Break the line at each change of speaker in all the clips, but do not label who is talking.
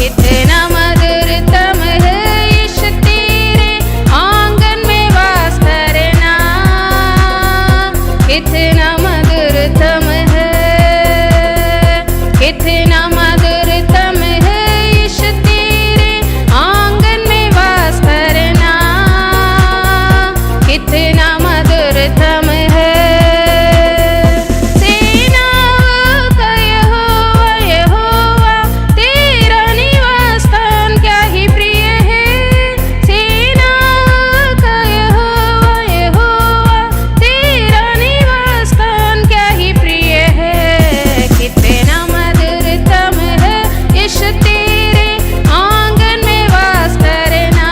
कितना मधुरतम है यीशु तेरे आंगन में वास करना, कितना मधुरतम है, कितना मधुरतम है यीशु तेरे आंगन में वास करना, कितना मधुरतम है। सेनाओं का यहोवा यहोवा तेरा निवास स्थान क्या ही प्रिय है। सेनाओं का यहोवा यहोवा तेरा निवास स्थान क्या ही प्रिय है। कितना मधुरतम है यीशु तेरे आंगन में वास करना,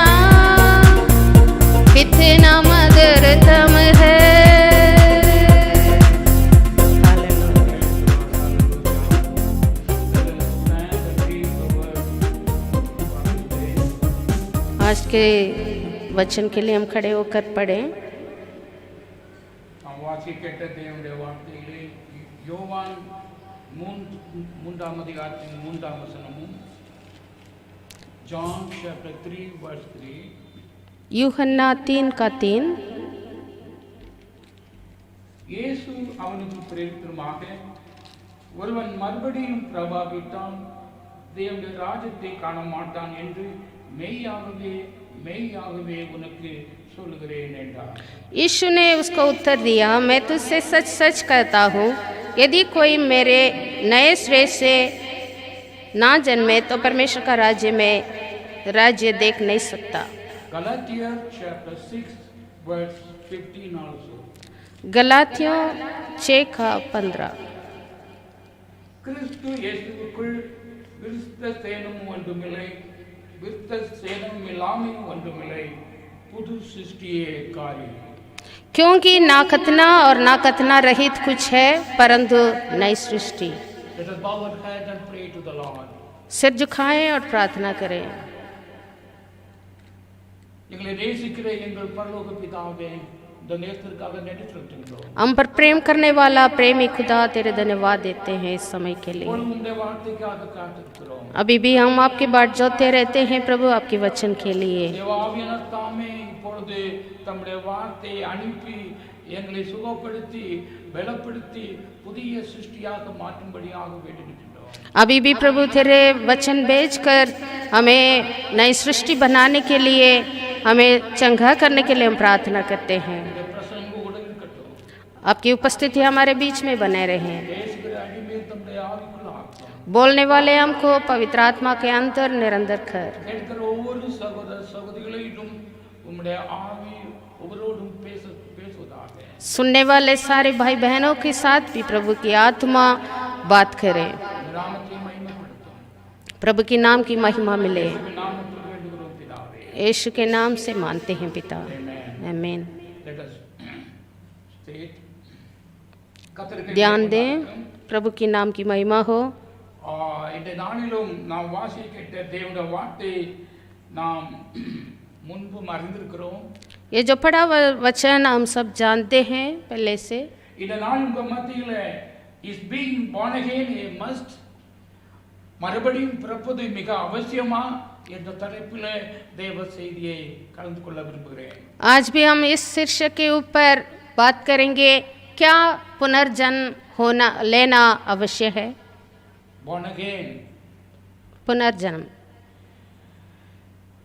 कितना मधुरतम है। आज के वचन के लिए हम खड़े होकर पढ़ें।
நாம் வாசிக்கேட்ட தேவனுடைய வார்த்தையிலே யோவான் மூன்றாம் அதிகாரத்தின் 3ஆம் வசனமும் John chapter 3 verse 3
यूहन्ना 3 का 3।
இயேசு அவனுக்கு பிரதியுத்தரமாக ஒருவன் மறுபடியும் பிரபாவிட்டான் தேவனுடைய ராஜ்யத்தை காண மாட்டான் என்று மெய்யாகவே மெய்யாகவே உனக்கு சொல்லுகிறேன் என்றார்।
यीशु ने उसको उत्तर दिया, मैं तुझसे सच सच कहता हूँ, यदि कोई मेरे नए सिरे से ना जन्मे तो परमेश्वर का राज्य देख नहीं सकता।
Galatians chapter 6 verse 15 also
गलातियों 6 का 15।
கிறிஸ்து இயேசுவுக்குள் விருத்த சேனம் ஒன்றுமில்லை, விருத்த சேனம் இல்லாமை ஒன்றுமில்லை, புது சிருஷ்டியே காரியம்।
क्योंकि ना खतना और ना खतना रहित कुछ है परंतु नई सृष्टि।
Let us bow our head and pray to the Lord.
सिर झुकाएं और प्रार्थना करें।
எங்களை நேசிக்கிற எங்கள் பரலோக பிதாவே, இந்த நேரத்திற்காக நன்றி செலுத்துகிறோம்।
हम पर प्रेम करने वाला प्रेमी खुदा तेरे धन्यवाद देते हैं इस समय के लिए।
உம்முடைய வார்த்தைக்காக காத்திருக்கிறோம்।
अभी भी हम आपकी बाट जोते रहते हैं प्रभु, आपके वचन के लिए।
தேவாவியானவர் தாமே இப்பொழுது தம்முடைய வார்த்தையை அனுப்பி எங்களை சுகப்படுத்தி பலப்படுத்தி புதிய சிருஷ்டியாக மாற்றும்படியாக வேண்டுகின்றோம்।
अभी भी प्रभु तेरे वचन भेजकर हमें नई सृष्टि बनाने के लिए, हमें चंगा करने के लिए हम प्रार्थना करते हैं।
இந்த பிரசங்கம் உடனிருக்கட்டும்।
आपकी उपस्थिति हमारे बीच में बने रहे।
பேசுகிற அடிமை தம்முடைய ஆவிக்குள் ஆக்கும்।
बोलने वाले हमको पवित्र आत्मा के अंतर निरंतर कर।
கேட்கிற ஒவ்வொரு சகோதர சகோதரிகளிடம் உம்முடைய ஆவி ஒவ்வொருவரோடும் பேசுவதாக।
सुनने वाले सारे भाई बहनों के साथ भी प्रभु की आत्मा बात करे,
நாமத்தை மகிமைப்படுத்தும்।
प्रभु के नाम की महिमा मिले।
நாமத்தில் வேண்டுகிறோம் பிதாவே।
यीशु के नाम से मानते हैं पिता, आमीन।
Let us state. கர்த்தருக்கு
ध्यान दें, प्रभु के नाम की महिमा हो।
இந்த நாளிலும் நாம் வாசிக்கிட்ட தேவனுடைய வார்த்தை நாம் முன்பும் அறிந்திருக்கிறோம்।
ये जो पढ़ा वचन हम सब जानते हैं पहले से।
இந்த நாள் உங்க மத்தியில is being born again a must, மறுபடியும் பிறப்பது மிக அவசியமா என்ற தலைப்பில் தேவ செய்தியை கலந்து கொள்ள விரும்புகிறேன்।
आज भी हम इस शीर्षक के ऊपर बात करेंगे, क्या पुनर्जन्म होना लेना अवश्य है।
born again
पुनर्जन्म।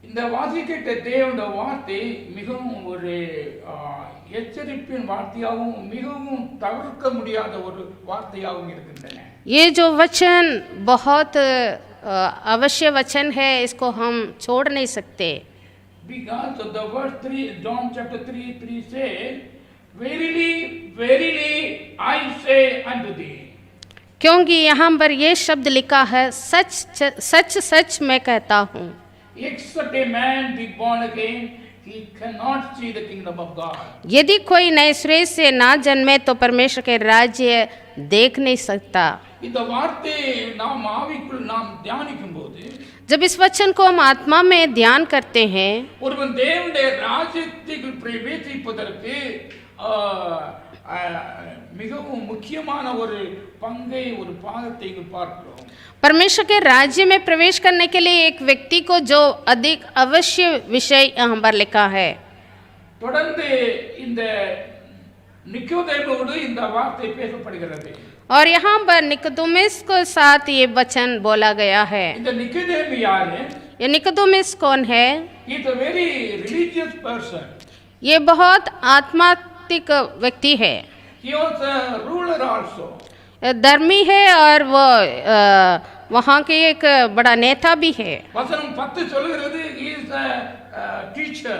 இந்த வாசிக்கிட்ட தேவனுடைய வார்த்தை மிகவும் ஒரு எச்சரிப்பின் வார்த்தையாகவும் மிகவும் தவிர்க்க முடியாத ஒரு வார்த்தையாகவும் இருக்கின்றன।
ये जो वचन बहुत अवश्य वचन है, इसको हम छोड़ नहीं सकते।
Because of the verse 3, John chapter 3 says, verily, verily, I say unto thee.
क्योंकि यहाँ पर ये शब्द लिखा है, सच सच सच मैं कहता हूँ।
Except a man be born again, he cannot see the kingdom of God.
यदि कोई नए सिरे से ना जन्मे तो परमेश्वर के राज्य देख नहीं सकता।
இந்த வார்த்தை நாம் ஆவிக்குள் நாம் தியானிக்கும் போது,
जब इस वचन को हम आत्मा में ध्यान करते हैं,
ஒருவன் தேவனுடைய ராஜ்யத்தில் பிரவேசிப்பதற்கு மிகவும் முக்கியமான ஒரு பங்கை ஒரு பாகத்தை இங்கு பார்க்கிறோம்.
परमेश्वर के राज्य में प्रवेश करने के लिए एक व्यक्ति को जो अधिक अवश्य विषय यहाँ पर लिखा है.
தொடர்ந்து இந்த நிக்கோதேமோடு இந்த வார்த்தை பேசப்படுகிறது.
और यहाँ पर निकोदेमुस को साथ ये वचन बोला गया है.
இந்த நிக்கோதேமு யாரு?
ये निकोदेमुस कौन है?
He is a very religious person.
ये बहुत आत्मात्मिक व्यक्ति है.
He was a ruler also.
धर्मी है और वो वहाँ के एक बड़ा नेता भी है.
வசனம் 10 சொல்கிறது he is a teacher.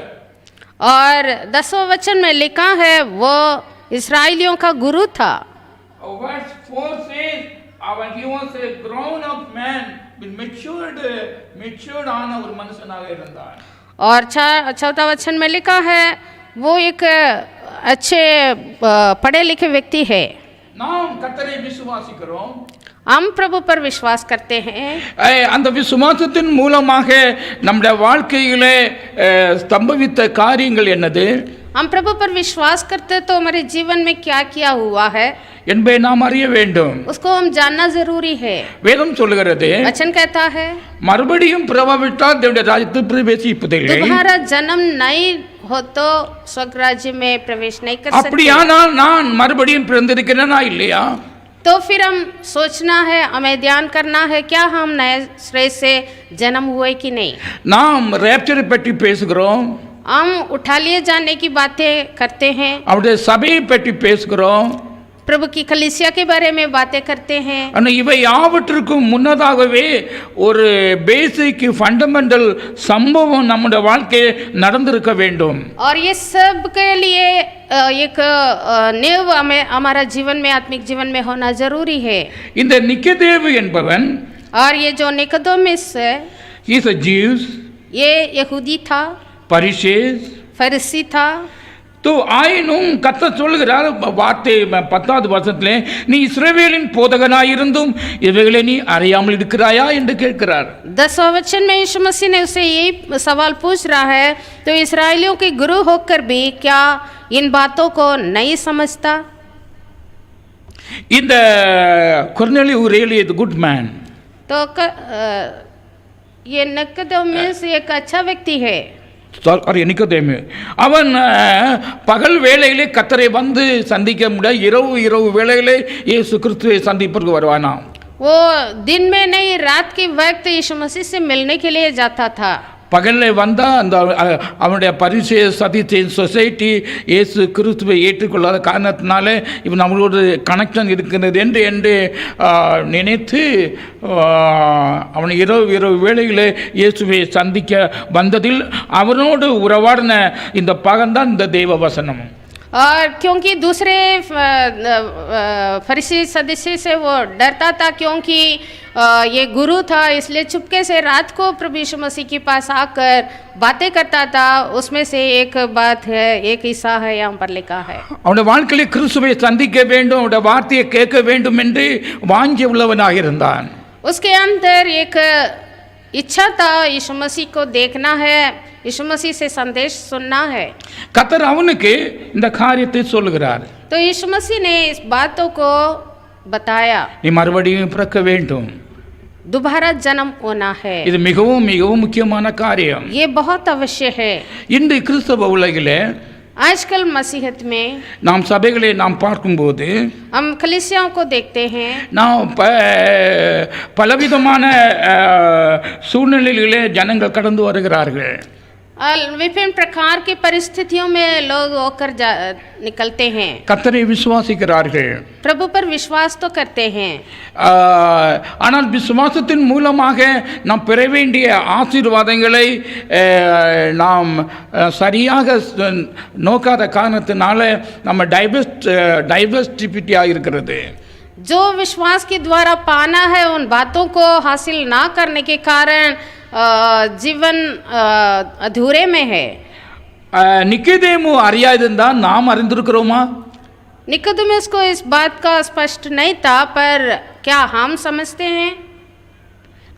और 10वें वचन में लिखा है वो इस्राएलियों का गुरु था.
Verse 4 says when he was a grown up man with matured ஆன ஒரு மனுஷனாக இருந்தார்.
और 4वां वचन में लिखा है वो एक अच्छे पढ़े लिखे व्यक्ति है.
நாம் கர்த்தரை விசுவாசிக்கிறோம்.
हम प्रभु पर विश्वास करते हैं.
அந்த விசுவாசத்தின் மூலமாக நம்முடைய வாழ்க்கையிலே ஸ்தம்பவித்த காரியங்கள் என்னது?
हम प्रभु पर विश्वास करते तो हमारे जीवन में क्या क्या हुआ है
என்பதை நாம் அறிய வேண்டும்.
उसको हम जानना जरूरी है.
வேதம் சொல்கிறது
वचन कहता है
மறுபடியும் பிறவாவிட்டால் தேவனுடைய ராஜ்யத்தில் பிரவேசிப்பதில்லை.
तुम्हारा जन्म नहीं हो तो स्वर्ग राज्य में प्रवेश नहीं कर सकते.
அப்படியானால் நான் மறுபடியும் பிறந்திருக்கிறேனா இல்லையா?
तो फिर हम सोचना है, हमें ध्यान करना है क्या हम नए सिरे से जन्म हुए कि नहीं.
நாம் ரேப்சரை பற்றி பேசுகிறோம்.
हम उठा लिए जाने की बातें करते हैं.
அவருடைய சபையை பற்றி பேசுகிறோம்.
प्रभु की कलीसिया के बारे में बातें करते हैं.
ஆனால் இவை யாவற்றுக்கும் முன்னதாகவே ஒரு பேசிக் ஃபண்டமெண்டல் சம்பவம் நம்முடைய வாழ்க்கையில் நடந்திருக்க வேண்டும்.
और ये सब के लिए एक नींव हमारा जीवन में आत्मिक जीवन में होना जरूरी है.
இந்த நிக்கோதேமு என்பவன்
और ये जो निकोदेमुस है
he is a Jews,
ये यहूदी था,
பரிசேஸ்.
फरीसी था.
तो ஆயினும் கர்த்தர் சொல்கிறார் வார்த்தை 10வது வசனத்திலே நீ இஸ்ரவேலின் போதகனாயிருந்தும் இவைகளை நீ அறியாமல் இருக்கிறாயா என்று கேட்கிறார்.
10वां वचन में यीशु मसीह ने उसे यही सवाल पूछ रहा है तो इस्राएलियों के गुरु होकर भी क्या इन बातों को नहीं समझता.
இந்த Cornelius really is a good man.
तो ये निकोदेमुस एक अच्छा व्यक्ति है.
நிக்கோதேமு அவன் பகல் வேளையிலே கர்த்தரை வந்து சந்திக்க முடியாது, இரவு வேளையிலே இயேசு கிறிஸ்துவை சந்திப்பதற்கு வருவானா.
वो दिन में नहीं रात के वक्त यीशु मसीह से मिलने के लिए जाता था.
பகலில் வந்தால் அந்த அவனுடைய பரிசேய சதித்தின் சொசைட்டி இயேசு கிறிஸ்துவை ஏற்றுக்கொள்ளாத காரணத்தினால இவன் நம்மளோட கனெக்ஷன் இருக்கிறது என்று நினைத்து அவன் இரவு வேளையில் இயேசுவை சந்திக்க வந்ததில் அவனோடு உறவாடின இந்த பகன்தான் இந்த தெய்வ வசனம்.
और क्योंकि दूसरे फरीसी सदस्य से वो डरता था क्योंकि ये गुरु था, इसलिए चुपके से रात को प्रभु यीशु मसीह के पास आकर बातें करता था. उसमें से एक बात है, एक हिस्सा है यहाँ पर लिखा है.
அவனுடைய வாழ்க்கையில் கிறிஸ்துவை சந்திக்க வேண்டும், அவனுடைய வார்த்தையை கேட்க வேண்டும் என்று வாஞ்சி உள்ளவனாக இருந்தான்.
उसके अंदर एक इच्छा था यीशु मसीह को देखना है, यीशु मसीह से संदेश सुनना है.
கர்த்தர் அவனுக்கு இந்த காரியத்தை சொல்லுகிறார்.
तो यीशु मसीह ने इस बातों को बताया.
நீ மறுபடியும் பிறக்க வேண்டும்,
दोबारा जन्म होना है.
இது மிகவும் மிகவும் முக்கியமான காரியம்.
ये बहुत अवश्य है.
இந்த கிறிஸ்தவ உலகிலே
आजकल मसीहत में
நாம் சபைகளை நாம் பார்க்கும்போது
हम कलीसियाओं को देखते हैं.
நாம் பலவிதமான சூழ்நிலைகளிலே ஜனங்கள் கடந்து வருகிறார்கள்.
विभिन्न प्रकार की परिस्थितियों में लोग होकर निकलते हैं.
கர்த்தரை விசுவாசிக்கிறார்கள்,
प्रभु पर विश्वास तो करते हैं.
ஆனால் விசுவாசத்தின் மூலமாக நாம் பெற வேண்டிய ஆசீர்வாதங்களை நாம் சரியாக நோக்காத காரணத்தினால நம்ம டைவர்சிட்டியாக இருக்கிறது.
जो विश्वास के द्वारा पाना है उन बातों को हासिल ना करने के कारण जीवन अधूरे में है. நிக்கோதேமு அறியாதிருந்தால் நாம் அறிந்திருக்கிறோமா? निकोदेमुस को इस बात का स्पष्ट नहीं था, पर क्या हम समझते हैं?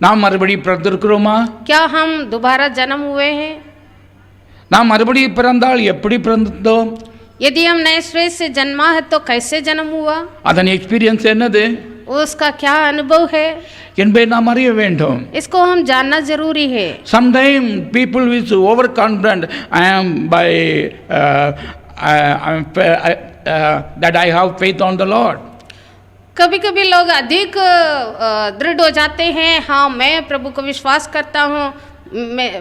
நாம் மறுபடியும் பிறந்திருக்கிறோமா?
क्या हम दोबारा जन्म हुए हैं?
நாம் மறுபடியும் பிறந்தால் எப்படி பிறந்தோம்?
यदि हम नए सिरे से जन्मा है तो कैसे जन्म हुआ,
அதன் எக்ஸ்பீரியன்ஸ் என்னது
उसका क्या अनुभव है,
என்பதை நாம் அறிய வேண்டும்.
इसको हम जानना जरूरी है.
Sometimes people is overconfident. I am by that I have faith on the Lord.
कभी कभी लोग अधिक दृढ़ हो जाते हैं, हाँ मैं प्रभु को विश्वास करता हूँ,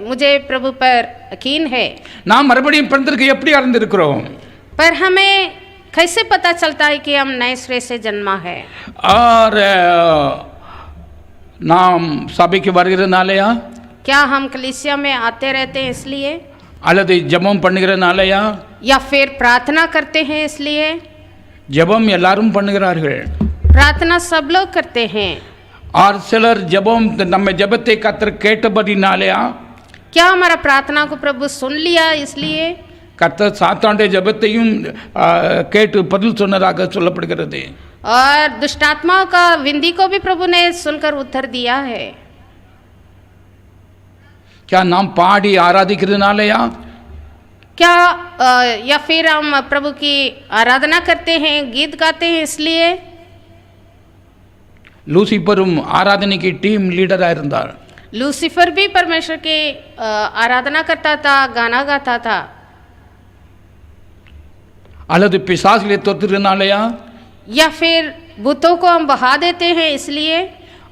मुझे प्रभु पर यकीन है.
நாம் மறுபடியும் பிறந்திருக்க எப்படி அறிந்திருக்கிறோம்?
पर हमें कैसे पता चलता है कि हम नए सिरे से जन्मा है?
और நாம் சபைக்கு வருகிறனாலயா,
क्या हम कलीसिया में आते रहते हैं इसलिए,
அல்லது ஜெபம் பண்ணுகிறனாலயா?
या फिर प्रार्थना करते हैं इसलिए?
ஜெபம் எல்லாரும் பண்ணுகிறார்கள்.
प्रार्थना सब लोग करते हैं.
और சிலர் ஜெபம் நம்ம ஜெபத்தை கர்த்தர் கேட்டபடினாலயா?
क्या हमारा प्रार्थना को प्रभु सुन लिया इसलिए?
கர்த்தர் சாத்தானுடைய ஜெபத்தையும் கேட்டு பதில் சொன்னதாக சொல்லப்படுகிறது.
और दुष्टात्माओं का विनती को भी प्रभु ने सुनकर उत्तर दिया है.
क्या நாம் பாடி ஆராதிக்கிறதுனாலயா?
क्या या फिर हम प्रभु की आराधना करते हैं, गीत गाते हैं इसलिए?
லூசிபரும் ஆராதனைக்கு டீம் லீடராக இருந்தார்.
लूसीफर भी परमेश्वर की आराधना करता था, गाना गाता था.
அல்லது பிசாசுகளை தொத்துறதுனாலயா?
या फिर भूतों को हम बहा देते हैं इसलिए?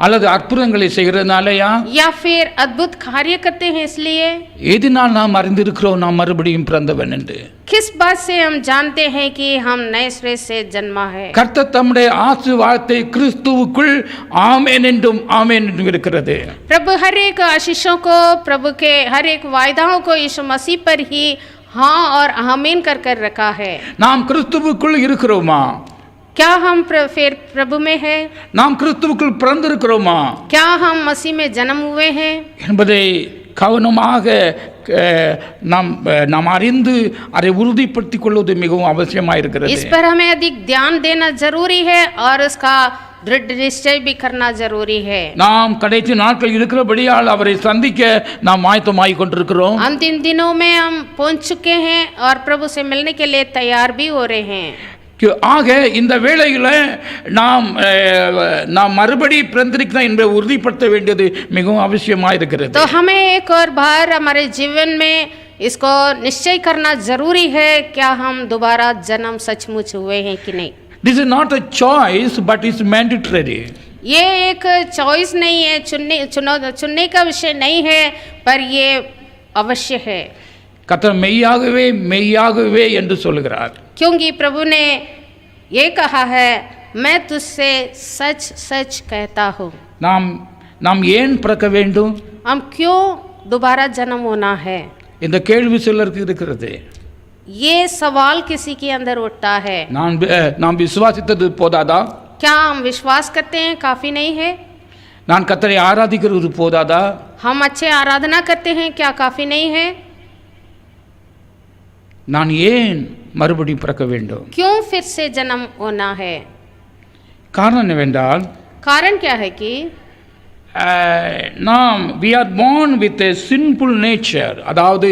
அல்லது அற்புதங்களை செய்கிறதுனாலயா?
या फिर अद्भुत कार्य करते हैं इसलिए?
எதனால் நாம் அறிந்திருக்கிறோம் நாம் மறுபடியும் பிறந்தவன் என்று?
किस बात से हम जानते हैं कि हम नए सिरे से जन्मा है?
கர்த்தர் தம்முடைய ஆசீர்வாதத்தை கிறிஸ்துவுக்குள் ஆமென் என்றும் ஆமென் என்றும் இருக்கிறது.
प्रभु हर एक आशीषों को, प्रभु के हर एक वायदाओं को यीशु मसीह पर ही हाँ और आमीन कर कर रखा है.
நாம் கிறிஸ்துவுக்குள் இருக்கிறோமா?
क्या हम फिर प्रभु में है?
நாம் கிறிஸ்துவுக்குள் பிறந்திருக்கிறோமா?
क्या हम मसीह में जन्म हुए हैं
என்பதை கவனமாக நாம் அறிந்து அதை உறுதிப்படுத்திக் கொள்வது மிகவும் அவசியமாக இருக்கிறது.
इस पर हमें अधिक ध्यान देना जरूरी है और उसका दृढ़ निश्चय भी करना जरूरी है.
நாம் கடைசி நாட்கள் இருக்கிறபடியால் அவரை சந்திக்க நாம் ஆயத்தமாகிக் கொண்டிருக்கிறோம்.
अंतिम दिनों में हम पहुंच चुके हैं और प्रभु से मिलने के लिए तैयार भी हो रहे हैं.
ஆக இந்த வேளையில் நாம் மறுபடி பிறந்திருக்கிறோம் என்பதை உறுதிப்படுத்த வேண்டியது மிகவும் அவசியமாக இருக்கிறது.
तो हमें एक और बार हमारे जीवन में इसको निश्चय करना जरूरी है, क्या हम दोबारा जन्म सचमुच हुए हैं कि नहीं.
This is not a choice but is mandatory.
ये एक चॉइस नहीं है, चुनने का विषय नहीं है, पर ये अवश्य है.
கர்த்தர் மெய்யாகவே மெய்யாகவே என்று சொல்கிறார்.
क्योंकि प्रभु ने ये कहा है, मैं तुझसे सच सच कहता हूँ.
நாம் ஏன் பிறக்க வேண்டும்?
हम क्यों दोबारा जन्म होना है?
இந்த கேள்வி சிலருக்கு இருக்கிறது.
ये सवाल किसी के अंदर उठता है.
நாம் விசுவாசித்தது போதாதா?
क्या हम विश्वास करते हैं काफी नहीं है?
நான் கர்த்தரை ஆராதிக்கிறது போதாதா?
हम अच्छे आराधना करते हैं क्या काफी नहीं है?
நான் ஏன் மறுபடியும் பிறக்க வேண்டும்?
क्यों फिर से जन्म होना है?
காரணம் என்னவென்றால்,
कारण क्या है कि
நாம் we are born with a sinful nature, அதாவது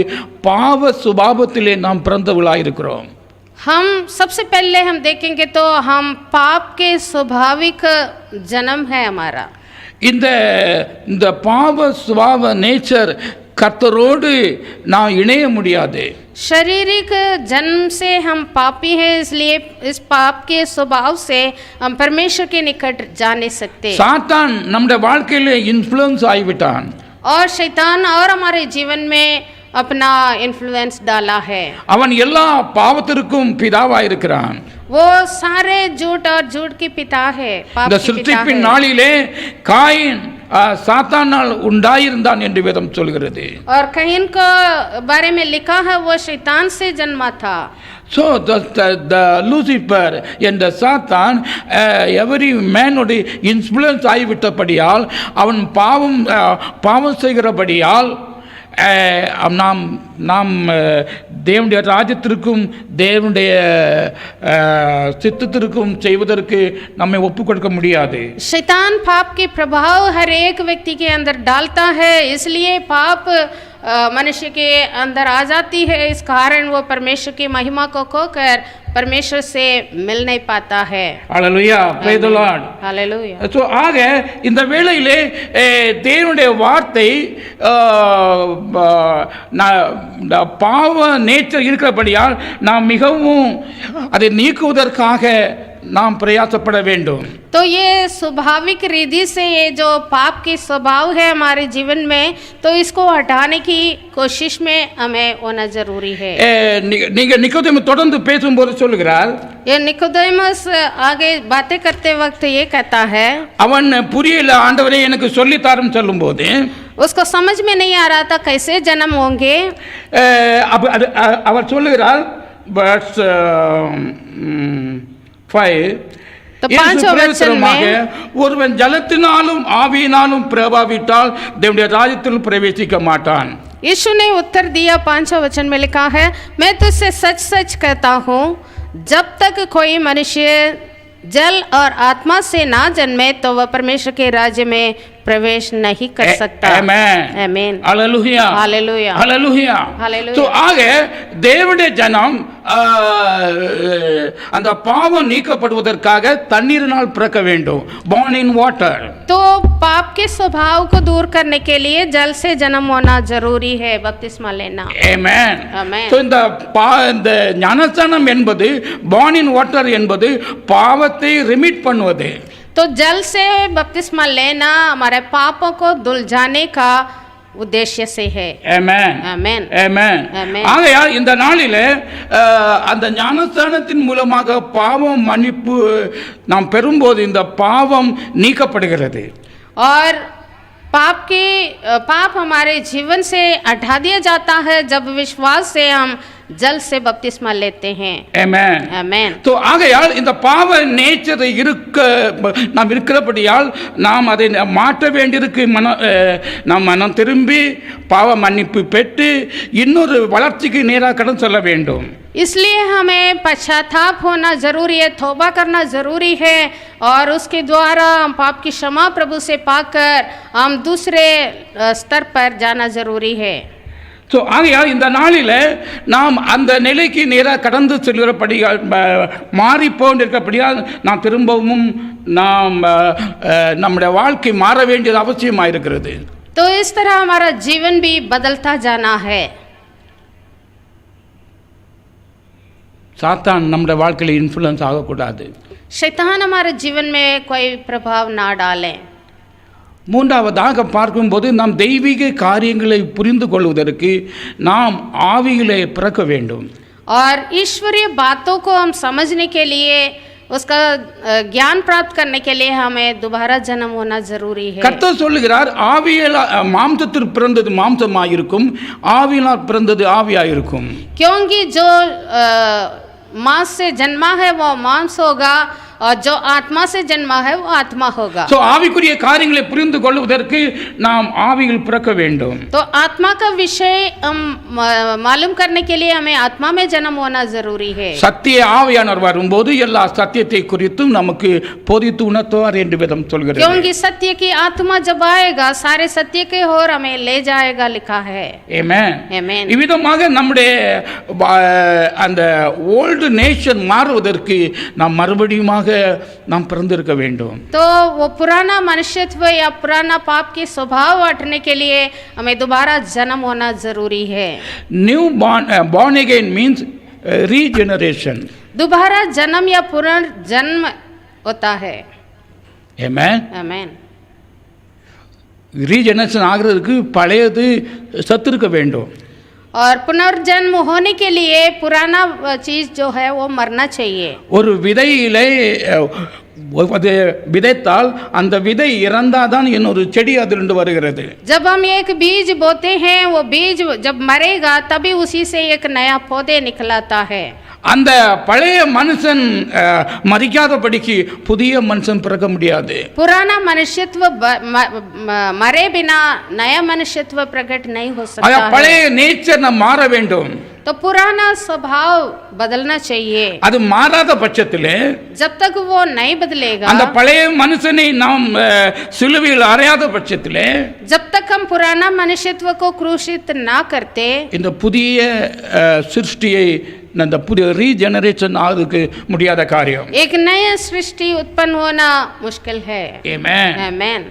பாவ சுபாவத்திலே நாம் பிறந்தவர்களாக இருக்கிறோம்.
हम सबसे पहले हम देखेंगे तो हम पाप के स्वाभाविक जन्म है हमारा.
இந்த பாவ சுபாவ நேச்சர் கர்த்தரோடு நான் இணைய முடியாது.
शारीरिक जन्म से हम पापी हैं, इसलिए इस पाप के स्वभाव से हम परमेश्वर के निकट जा नहीं सकते.
சாத்தான் நம்முடைய வாழ்க்கையிலே இன்ஃப்ளூயன்ஸ் ஆகிவிட்டான்.
और शैतान और हमारे जीवन में अपना इन्फ्लुएंस डाला है.
அவன் எல்லா பாவத்திற்கும் பிதாவாக இருக்கிறான்.
वो सारे झूठ और झूठ के पिता है, पाप
இந்த
के पिता
சிருஷ்டிப்பின்
है.
நாளிலே காயின் சாத்தானால் உண்டாயிருந்தான் என்று வேதம் சொல்கிறது.
और कहीन को बारे में लिखा है वो शैतान से जन्मा था.
So the Lucifer என்ற சாத்தான் எவரி மேனுடைய இன்ஃப்ளூயன்ஸ் ஆகிவிட்டபடியால் அவன் பாவம் செய்கிறபடியால் நாம் நாம் தேவனுடைய ராஜ்யத்திற்கும் தேவனுடைய சித்தத்திற்கும் செய்வதற்கு நம்மை ஒப்புக் கொடுக்க முடியாது.
शैतान पाप के प्रभाव हर एक व्यक्ति के अंदर डालता है, इसलिए पाप मनुष्य के अंदर आ जाती है. इस कारण वो परमेश्वर की महिमा को खोकर परमेश्वर से मिल नहीं पाता है.
Hallelujah, praise the Lord.
Hallelujah.
So ஆக இந்த வேளையிலே தேவனுடைய வார்த்தை பாவ நேச்சர் இருக்கிறபடியால் நாம் மிகவும் அதை நீக்குவதற்காக நாம் பிரயாசப்பட வேண்டும்.
तो ये स्वाभाविक रीति से ये जो पाप की स्वभाव है हमारे जीवन में, तो इसको हटाने की कोशिश में हमें होना जरूरी है.
நீங்க நிக்கோதேமு தொடர்ந்து பேசும்போது சொல்லுகிறார்,
ये निकोदेमस आगे बातें करते वक्त ये कहता है,
அவன் புரியல ஆண்டவரே எனக்கு சொல்லி தாரும் சொல்லும்போது
उसको समझ में नहीं आ रहा था कैसे जन्म होंगे.
அவர் சொல்லுகிறார் verse 5, ஒருவன் ஜலத்தினாலும் ஆவியினாலும் பிரபாவிட்டால் தேவனுடைய ராஜ்யத்தில் பிரவேசிக்க மாட்டான்.
यीशु ने उत्तर दिया, 5वां वचन में लिखा है, मैं तुझसे सच सच कहता हूँ, जब तक कोई मनुष्य जल और आत्मा से ना जन्मे तो वह परमेश्वर के राज्य में प्रवेश नहीं कर सकता.
आमेन. हालेलुया.
हालेलुया.
हालेलुया.
हालेलुया.
तो आगे தேவனுடைய ஜனம் அந்த பாவம் நீக்கப்படுவதற்காக தண்ணீரினால் பிறக்க வேண்டும். born in water.
तो पाप के स्वभाव को दूर करने के लिए जल से जन्म होना जरूरी है, बपतिस्मा लेना.
आमेन.
आमेन.
तो இந்த ஞானஸ்நானம் என்பது born in water என்பது பாவத்தை ரிமிட் பண்ணுவது.
तो जल से बपतिस्मा लेना हमारे पापों को धुल जाने का उद्देश्य से है.
आमेन.
आमेन.
आमेन.
आमेन.
ஆகையால் இந்த நாளிலே அந்த ஞானஸ்நானத்தின் மூலமாக பாவம் மன்னிப்பு நாம் பெறும்போது இந்த பாவம் நீக்கப்படுகிறது.
और पाप हमारे जीवन से हटा दिया जाता है जब विश्वास से हम जल से बपतिस्मा लेते हैं.
आमेन.
आमेन.
तो ஆகையால் இந்த பாவ நேச்சர் நாம் இருக்கிறபடியால் நாம் அதை மாற்ற வேண்டியிருக்கு. நாம் மனம் திரும்பி பாவ மன்னிப்பு பெற்று இன்னொரு வளர்ச்சிக்கு நேராக கடந்து செல்ல வேண்டும்.
इसलिए हमें पश्चाताप होना जरूरी है, तौबा करना जरूरी है, और उसके द्वारा हम पाप की क्षमा प्रभु से पाकर हम दूसरे स्तर पर जाना जरूरी है.
ஸோ ஆகையால் இந்த நாளில் நாம் அந்த நிலைக்கு நேராக கடந்து செல்கிறபடியால் மாறிப்போன்றிருக்கப்படியால் நாம் திரும்பவும் நாம் நம்முடைய வாழ்க்கை மாற வேண்டியது அவசியமாக இருக்கிறது.
तो इस तरह हमारा जीवन भी बदलता जाना है.
சாத்தான் நம்முடைய வாழ்க்கையில் இன்ஃப்ளூயன்ஸ் ஆகக்கூடாது.
शैतान हमारे जीवन में कोई प्रभाव ना डाले.
மூன்றாவதாக பார்க்கும்போது நாம் தெய்வீக காரியங்களை புரிந்து கொள்வதற்கு நாம் ஆவியிலே பிறக்க வேண்டும்.
और ईश्वरीय बातों को हम समझने के लिए, उसका ज्ञान प्राप्त करने के लिए हमें दोबारा जन्म होना जरूरी है.
கர்த்தர் சொல்லுகிறார், ஆவியில மாம்சத்தில் பிறந்தது மாம்சமாயிருக்கும், ஆவியினால் பிறந்தது ஆவியாயிருக்கும்.
क्योंकि जो मांस से जन्मा है वो मांस होगा, और जो आत्मा से जन्मा है वो आत्मा होगा.
சோ ஆவிக்குரிய காரியங்களை புரிந்து கொள்வதற்கு நாம் ஆவியில் பிறக்க வேண்டும்.
तो आत्मा का विषय हम मालूम करने के लिए हमें आत्मा में जन्म होना जरूरी है.
சத்திய ஆவியானவர் வரும்போது எல்லா சத்தியத்தை குறித்தும் நமக்கு போதித்து உணர்த்துவார் என்று வேதம் சொல்கிறது.
क्योंकि सत्य की आत्मा जब आएगा सारे सत्य के ओर हमें ले जाएगा, लिखा है.
आमेन.
आमेन.
இவ்விதமாக நம்முடைய அந்த ஓல்டு நேஷன் மாறுவதற்கு நாம் மறுபடியும் நாம் பிறந்திருக்க வேண்டும்.
तो वो पुराना मनुष्यत्व या पुराना पाप के स्वभाव हटने के लिए हमें दोबारा जन्म होना जरूरी है.
New born again means regeneration.
दोबारा जन्म या पुनर्जन्म होता है.
आमेन.
आमेन.
ரீஜெனரேஷன் ஆகிறதுக்கு பழையது சத்துருக்க வேண்டும்.
और पुनर्जन्म होने के लिए पुराना चीज जो है वो मरना चाहिए.
ஒரு விதையிலே விதைத்தால் அந்த விதை இறந்தாதான் இன்னொரு செடி அதிலிருந்து வருகிறது.
जब हम एक बीज बोते हैं वो बीज जब मरेगा तभी उसी से एक नया पौधे निकलता है.
அந்த பழைய மனுஷன் மரிக்காதபடிக்கு புதிய மனுஷன் பிறக்க முடியாது.
पुराना मनुष्यत्व मरे बिना नया मनुष्यत्व प्रकट नहीं हो सकता है.
பழைய நேச்சர் நம்ம மாற வேண்டும்.
तो पुराना स्वभाव बदलना चाहिए.
அது மாறாத பட்சத்திலே
जब तक वो नहीं बदलेगा,
அந்த பழைய மனுஷனை நாம் சிலுவையில் அறையாத பட்சத்திலே,
जब तक हम पुराना मनुष्यत्व को क्रूसित ना करते,
இந்த புதிய சிருஷ்டியை அந்த புதிய ரீஜெனரேஷன் ஆகுதுக்கு முடியாத காரியம்.
एक नया सृष्टि उत्पन्न होना मुश्किल है.
आमेन.
आमेन.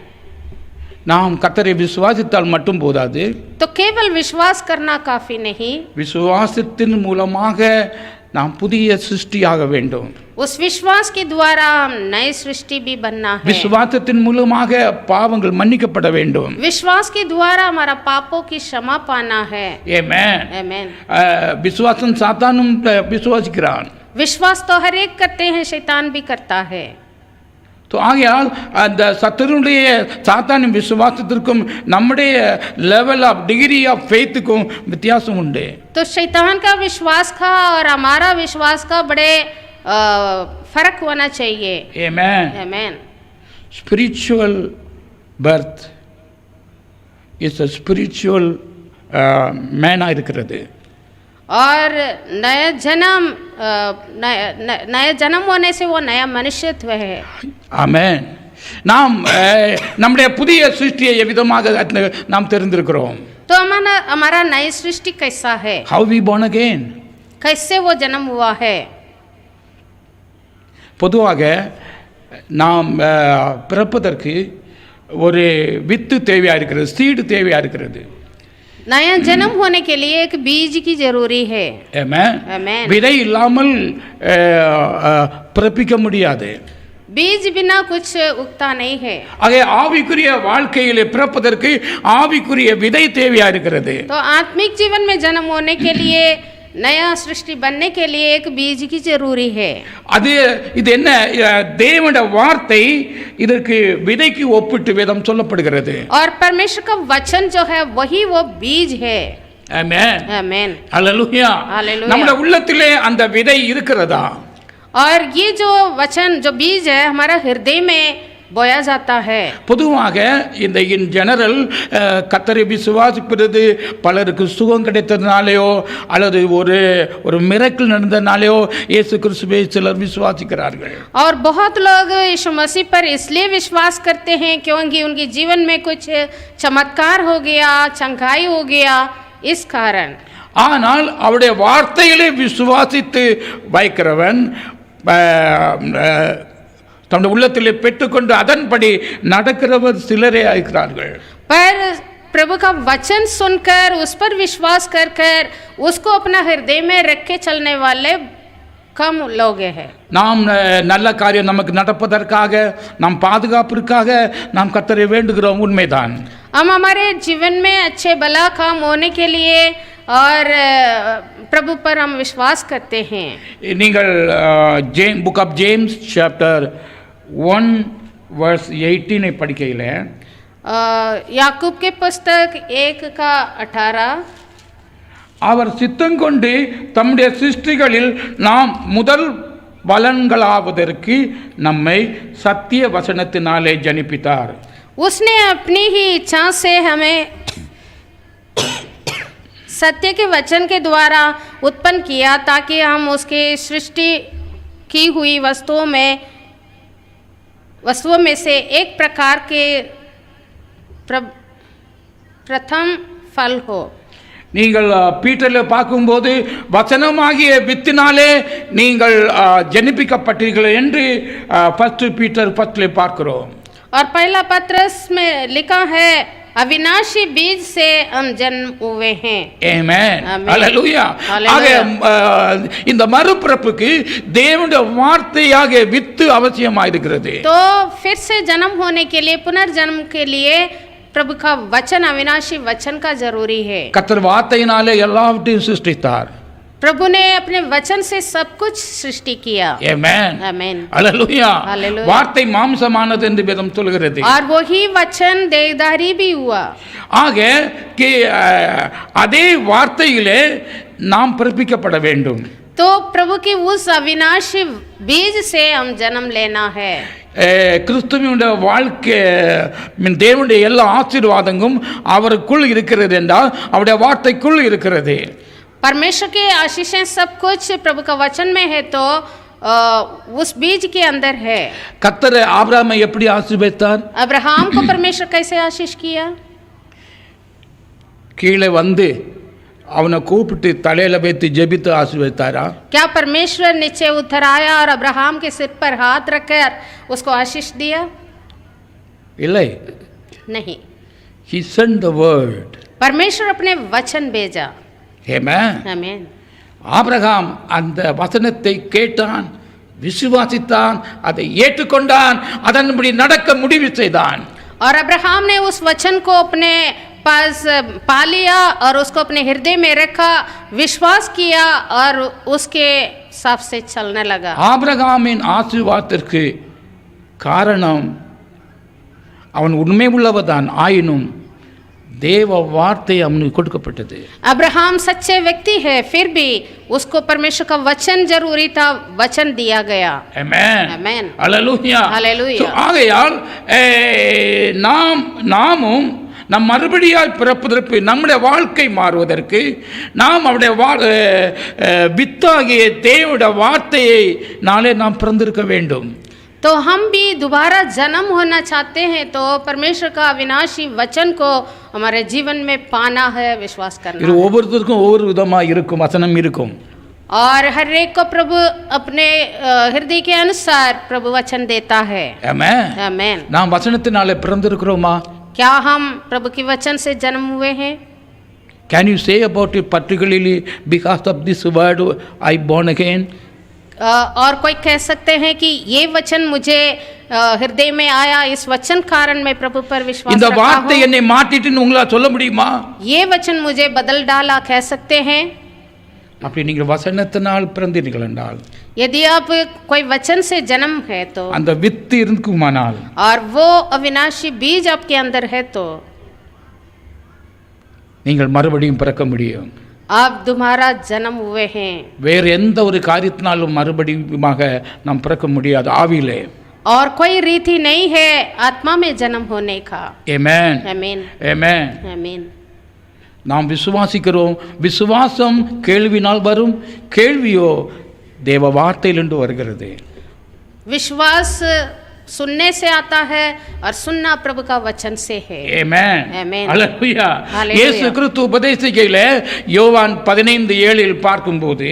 நாம் கர்த்தரை விசுவாசித்தால் மட்டும் போதாது.
तो केवल विश्वास करना काफी नहीं,
விசுவாசத்தின் மூலமாக நாம் புதிய சிருஷ்டியாக வேண்டும்.
उस विश्वास के द्वारा हम नई सृष्टि भी बनना है.
விசுவாசத்தின் மூலமாக பாவங்கள் மன்னிக்கப்பட வேண்டும்.
विश्वास के द्वारा हमारा पापों की क्षमा पाना है.
आमेन.
आमेन.
விசுவாசம் சாத்தானும் விசுவாசிக்கிறான்.
विश्वास तो हर एक करते हैं, शैतान भी करता है.
तो ஆகையால் அந்த சத்துருடைய சாத்தானின் விசுவாசத்திற்கும் நம்முடைய லெவல் ஆஃப் டிகிரி ஆஃப் ஃபெய்த்துக்கும் வித்தியாசம் உண்டு.
तो शैतान का विश्वास का और हमारा विश्वास का बड़े फर्क होना चाहिए.
आमेन.
आमेन.
Spiritual birth is a spiritual man இருக்கிறது.
और नया जन्म होने से वो नया मनुष्यत्व है.
ஆமென். நாம் நம்முடைய புதிய சிருஷ்டியை எவ்விதமாக நாம் தெரிந்திருக்கிறோம்.
तो हमारा नई सृष्टि कैसा है,
How we born again?
कैसे वो जन्म हुआ है.
பொதுவாக நாம் பிறப்பதற்கு ஒரு வித்து தேவையாக இருக்கிறது, சீடு தேவையாக இருக்கிறது.
नया जन्म होने के लिए एक बीज की जरूरी है.
ஆமென்.
आमेन.
விதை இல்லாமல் பிறப்பிக்க முடியாது.
बीज बिना कुछ उगता नहीं है.
ஆகவே ஆவிக்குரிய வாழ்க்கையிலே பிறப்பதற்கு ஆவிக்குரிய விதை தேவையாக இருக்கிறது.
तो आत्मिक जीवन में जन्म होने के लिए, नया सृष्टि बनने के लिए एक बीज की जरूरी है.
அது இது என்ன, தேவனுடைய வார்த்தை இதற்கு விதைக்கு ஒப்பிட்டு வேதம் சொல்லப்படுகிறது.
और परमेश्वर का वचन जो है वही वो बीज है.
ஆமென்.
आमेन.
ஹல்லேலூயா.
हालेलुया.
நம்முடைய உள்ளத்திலே அந்த விதை இருக்கிறதா?
और ये जो वचन, जो बीज है, हमारा हृदय में बोया जाता है.
பொதுவாக இந்த இன் ஜெனரல் கர்த்தரை விசுவாசிப்பது பலருக்கு சுகம் கிடைத்ததுனாலேயோ அல்லது ஒரு மிரக்கல் நடந்ததுனாலேயோ இயேசு கிறிஸ்துவை சிலர் விசுவாசிக்கிறார்கள்.
और बहुत लोग यीशु मसीह पर इसलिए विश्वास करते हैं क्योंकि उनके जीवन में कुछ चमत्कार हो गया, चंगाई हो गया, इस कारण.
ஆனால் அவருடைய வார்த்தையிலே விசுவாசித்து வைக்கிறவன் தன்னுடைய உள்ளத்திலே பெற்றுக்கொண்டு அதன்படி நடக்கிறவர் சிலரே இருக்கிறார்கள்.
पर प्रभु का वचन सुनकर उस पर विश्वास कर कर उसको अपना हृदय में रख के चलने वाले कम लोग हैं.
நாம் நல்ல காரியம் நமக்கு நடப்பதற்காக, நம் பாதுகாப்பிற்காக நாம் கர்த்தரை வேண்டுகிறோம், உண்மைதான்.
हम हमारे जीवन में अच्छे भला काम होने के लिए और प्रभु पर हम विश्वास करते हैं.
நீங்கள் book of James chapter 1 verse 18 படிக்கையில்
याकूब के पुस्तक 1:18
அவர் சித்தங்கொண்டு தம்முடைய சிருஷ்டிகளில் நாம் முதல் பலன்களாவதற்கு நம்மை சத்திய வசனத்தினாலே ஜனிப்பித்தார்.
उसने अपनी ही इच्छा से हमें सत्य के वचन के द्वारा उत्पन्न किया ताकि हम उसके सृष्टि की हुई वस्तुओं में से एक प्रकार के प्रथम फल हो.
நீங்கள் பீட்டரில் பார்க்கும்போது வசனமாகிய வித்தினாலே நீங்கள் ஜனிப்பிக்கப்பட்டீர்கள் என்று ஃபர்ஸ்ட் பீட்டர் 10 பார்க்கிறோம்.
और पहला पत्रस में लिखा है अविनाशी बीज से हम जन्म हुए हैं.
ஆமென். ஹல்லேலூயா. ஆக இந்த மறுபிறப்புக்கு தேவனுடைய வார்த்தையாக வித்து அவசியமாயிருக்கிறது.
तो फिर से जन्म होने के लिए, पुनर्जन्म के लिए प्रभु का वचन, अविनाशी वचन का जरूरी है.
கர்த்தர் வார்த்தையினாலே எல்லாவற்றையும் சிருஷ்டித்தார்.
प्रभु ने अपने वचन से सब कुछ सृष्टि किया.
आमेन.
आमेन.
हालेलुया.
हालेलुया.
வார்த்தை மாம்சமானது என்று வேதம் சொல்கிறது.
और वही वचन देहधारी भी हुआ.
ஆக அதே வார்த்தையிலே நாம் பிறப்பிக்கப்பட வேண்டும்.
तो प्रभु की उस अविनाशी बीज से हम जन्म लेना है.
கிறிஸ்துவினுடைய வாழ்க்கை தேவனுடைய எல்லா ஆசீர்வாதங்களும் அவருக்குள் இருக்கிறது என்றால் அவருடைய வார்த்தைக்குள் இருக்கிறது.
परमेश्वर की आशीषें सब कुछ प्रभु का वचन में है तो उस बीज के अंदर है.
கர்த்தர் ஆபிரகாமை எப்படி ஆசீர்வதித்தார்?
अब्राहम को परमेश्वर कैसे आशीष किया?
கீழே வந்து அவனை கூப்பிட்டு தலையில வைத்து ஜெபித்து ஆசீர்வதித்தாரா?
क्या परमेश्वर नीचे उतर आया और अब्राहम के सिर पर हाथ रखकर उसको आशीष दिया?
இல்லை.
नहीं.
He sent the word.
परमेश्वर अपने वचन भेजा.
Amen.
आमीन.
ஆபிரகாம் அந்த வசனத்தை கேட்டான், விசுவாசித்தான், அதை ஏற்றுக்கொண்டான், அதன்படி நடக்க முடிவு செய்தான்.
और अब्राहम ने उस वचन को अपने पास पा लिया और उसको अपने हृदय में रखा, विश्वास किया और उसके हिसाब से चलने लगा.
ஆபிரகாமின் ஆசீர்வாதத்திற்கு காரணம் அவன் உண்மை உள்ளவதான் ஆயினும் தேவ வார்த்தை அவனுக்கு கொடுக்கப்பட்டது.
अब्राहम सच्चे व्यक्ति है, फिर भी उसको परमेश्वर का वचन जरूरी था, वचन दिया गया.
आमेन.
आमेन.
हालेलुया.
हालेलुया.
ஆகையால் நாமும் நம் மறுபடியாய் பிறப்பதற்கு நம்முடைய வாழ்க்கை மாறுவதற்கு நாம் அவருடைய வித்தாகிய தேவனுடைய வார்த்தையை நாளே நாம் பிறந்திருக்க வேண்டும்.
तो हम भी दोबारा जन्म होना चाहते हैं तो परमेश्वर का अविनाशी वचन को हमारे जीवन में पाना है, विश्वास करना है.
ஒவ்வொருத்தருக்கும் ஒவ்வொரு விதமா இருக்கும் வசனம் இருக்கும்.
और हर एक को प्रभु अपने हृदय के अनुसार प्रभु वचन देता है.
आमेन.
आमेन.
நாம் வசனத்தினாலே பிறந்திருக்கிறோமா?
क्या हम प्रभु के वचन से जन्म हुए हैं?
Can you say about it particularly because of this word I born again?
और कोई कह सकते हैं कि ये वचन मुझे हृदय में आया, इस वचन कारण मैं प्रभु पर विश्वास
இந்த
रखता
வார்த்தை
हूँ.
என்னை மாத்திட்டுன்னு உங்களால சொல்ல முடியுமா?
ये वचन मुझे बदल डाला कह सकते हैं?
அப்படி நீங்கள் வசனத்தினால் பிறந்தீர்கள் என்றால்,
यदि आप कोई वचन से जन्म है तो,
அந்த வித்து இருக்குமானால்,
और वो अविनाशी बीज आपके अंदर है तो
நீங்கள் மறுபடியும் பிறக்க முடியும்.
आप दोबारा जन्म हुए हैं.
வேறு எந்த ஒரு காரியத்தினாலும் மறுபடியுமாக நாம் பிறக்க முடியாது ஆவியிலே.
और कोई रीति नहीं है आत्मा में जन्म होने का.
आमेन.
आमीन.
आमेन.
आमीन.
நாம் விசுவாசிக்கிறோம். விசுவாசம் கேள்வினால் வரும், கேள்வியோ தேவ வார்த்தையிலிருந்து வருகிறது.
विश्वास सुनने से आता है और सुनना प्रभु का वचन से है.
आमेन.
आमेन.
हालेलुया.
हालेलुया.
இயேசு கிறிஸ்து உபதேசிக்கையில யோவான் 15:7 பார்க்கும்போது,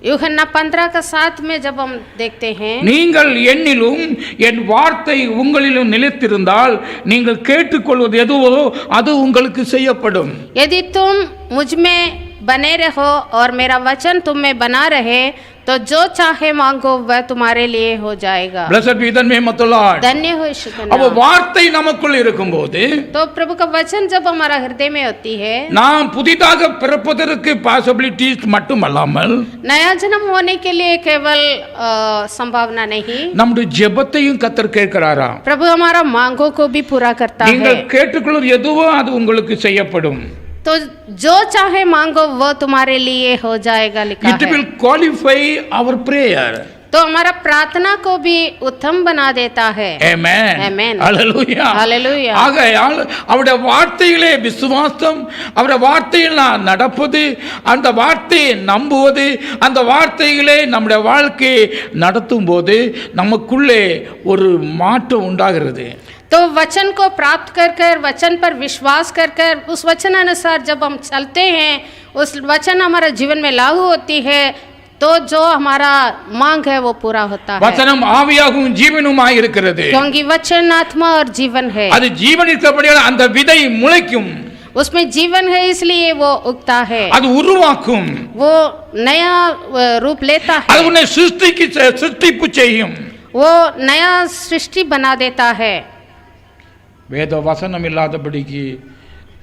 यूहन्ना 15:7 में जब हम देखते हैं,
நீங்கள் என்னிலும் என் வார்த்தை உங்களிலும் நிலைத்திருந்தால் நீங்கள் கேட்டுக்கொள்வது எதுவோ அது உங்களுக்கு செய்யப்படும்.
यदि तुम मुझ में बने रहो और मेरा वचन तुम में बना रहे तो जो चाहे मांगो वह तुम्हारे लिए हो जाएगा.
Blessed be the name of the Lord.
धन्य हो यीशु का
அப்ப
नाम.
வார்த்தை நமக்குள் இருக்கும்போது,
तो प्रभु का वचन जब हमारा हृदय में होती है,
நாம் புதிதாக பிறப்பதற்கு பாசிபிலிட்டிஸ் மட்டுமல்லாமல்
नया जन्म होने के लिए केवल संभावना नहीं,
நம்முடைய ஜெபத்தையும் கர்த்தர் கேட்கிறாராம்.
प्रभु हमारा मांगों को भी पूरा करता
நீங்கள்
है.
கேட்டுக்கொள்வது எதுவோ அது உங்களுக்கு செய்யப்படும்.
तो जो चाहे मांगो वो तुम्हारे लिए हो जाएगा लिखा
It
है.
will qualify our prayer.
तो हमारा प्रार्थना को भी उत्तम बना देता है.
Amen.
Amen.
Hallelujah.
Hallelujah.
ஆகையால் அவருடைய வார்த்தையிலே விசுவாசம், அவருடைய வார்த்தையில் நான் நடப்பது, அந்த வார்த்தையை நம்புவது, அந்த வார்த்தையிலே நம்முடைய வாழ்க்கையை நடத்தும் போது நமக்குள்ளே ஒரு மாற்றம் உண்டாகிறது.
तो वचन को प्राप्त कर कर, वचन पर विश्वास कर कर, उस वचन अनुसार जब हम चलते हैं, उस वचन हमारे जीवन में लागू होती है तो जो हमारा मांग है वो पूरा होता है.
வசனம் ஆவியாகவும் ஜீவனுமாய் இருக்கிறது.
क्योंकि वचन आत्मा और जीवन है.
அது ஜீவன் இருக்கிறபடியால் அந்த விதை முளைக்கும்.
उसमें जीवन है इसलिए वो उगता है.
அது உருவாக்கும்.
वो नया रूप लेता है.
அது உன்னை சிருஷ்டிப்பு செய்யும்.
वो नया सृष्टि बना देता है.
வேத வசனம் இல்லாதபடிக்கு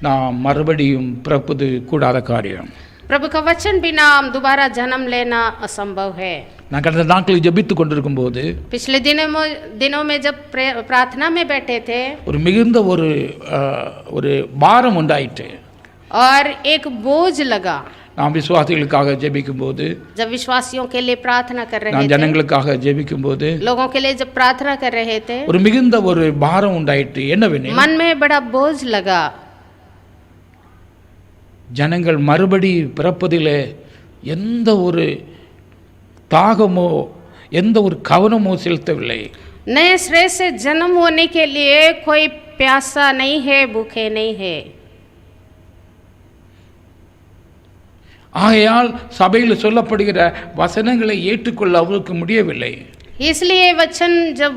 நாம் மறுபடியும் பிறப்பது கூடாத காரியம்.
प्रभु का वचन बिना हम दोबारा जन्म लेना असंभव है.
நான் கடந்த நாட்களில் ஜெபித்துக் கொண்டிருக்கும் போது
पिछले दिनों में जब प्रार्थना में बैठे थे,
ஒரு மிகுந்த ஒரு பாரம் உண்டாயிற்று.
और एक बोझ लगा.
நாம் விசுவாசிகளுக்காக ஜெபிக்கும்போது,
जब विश्वासियों के लिए प्रार्थना कर रहे
நான்
थे,
ஜனங்களுக்காக ஜெபிக்கும்போது
लोगों के लिए जब प्रार्थना कर रहे थे,
ஒரு மிகுந்த ஒரு பாரம் உண்டாயிற்று. என்னவெனில்,
मन में बड़ा बोझ लगा.
ஜனங்கள் மறுபடி பிறப்பதிலே எந்த ஒரு தாகமோ எந்த ஒரு கவனமோ செலுத்தவில்லை.
नए सिरे से जन्म होने के लिए कोई प्यासा नहीं है, भूखे नहीं है.
ஆகையால் சபையில் சொல்லப்படுகிற வசனங்களை ஏற்றுக்கொள்ள அவருக்கு முடியவில்லை.
इसलिए वचन जब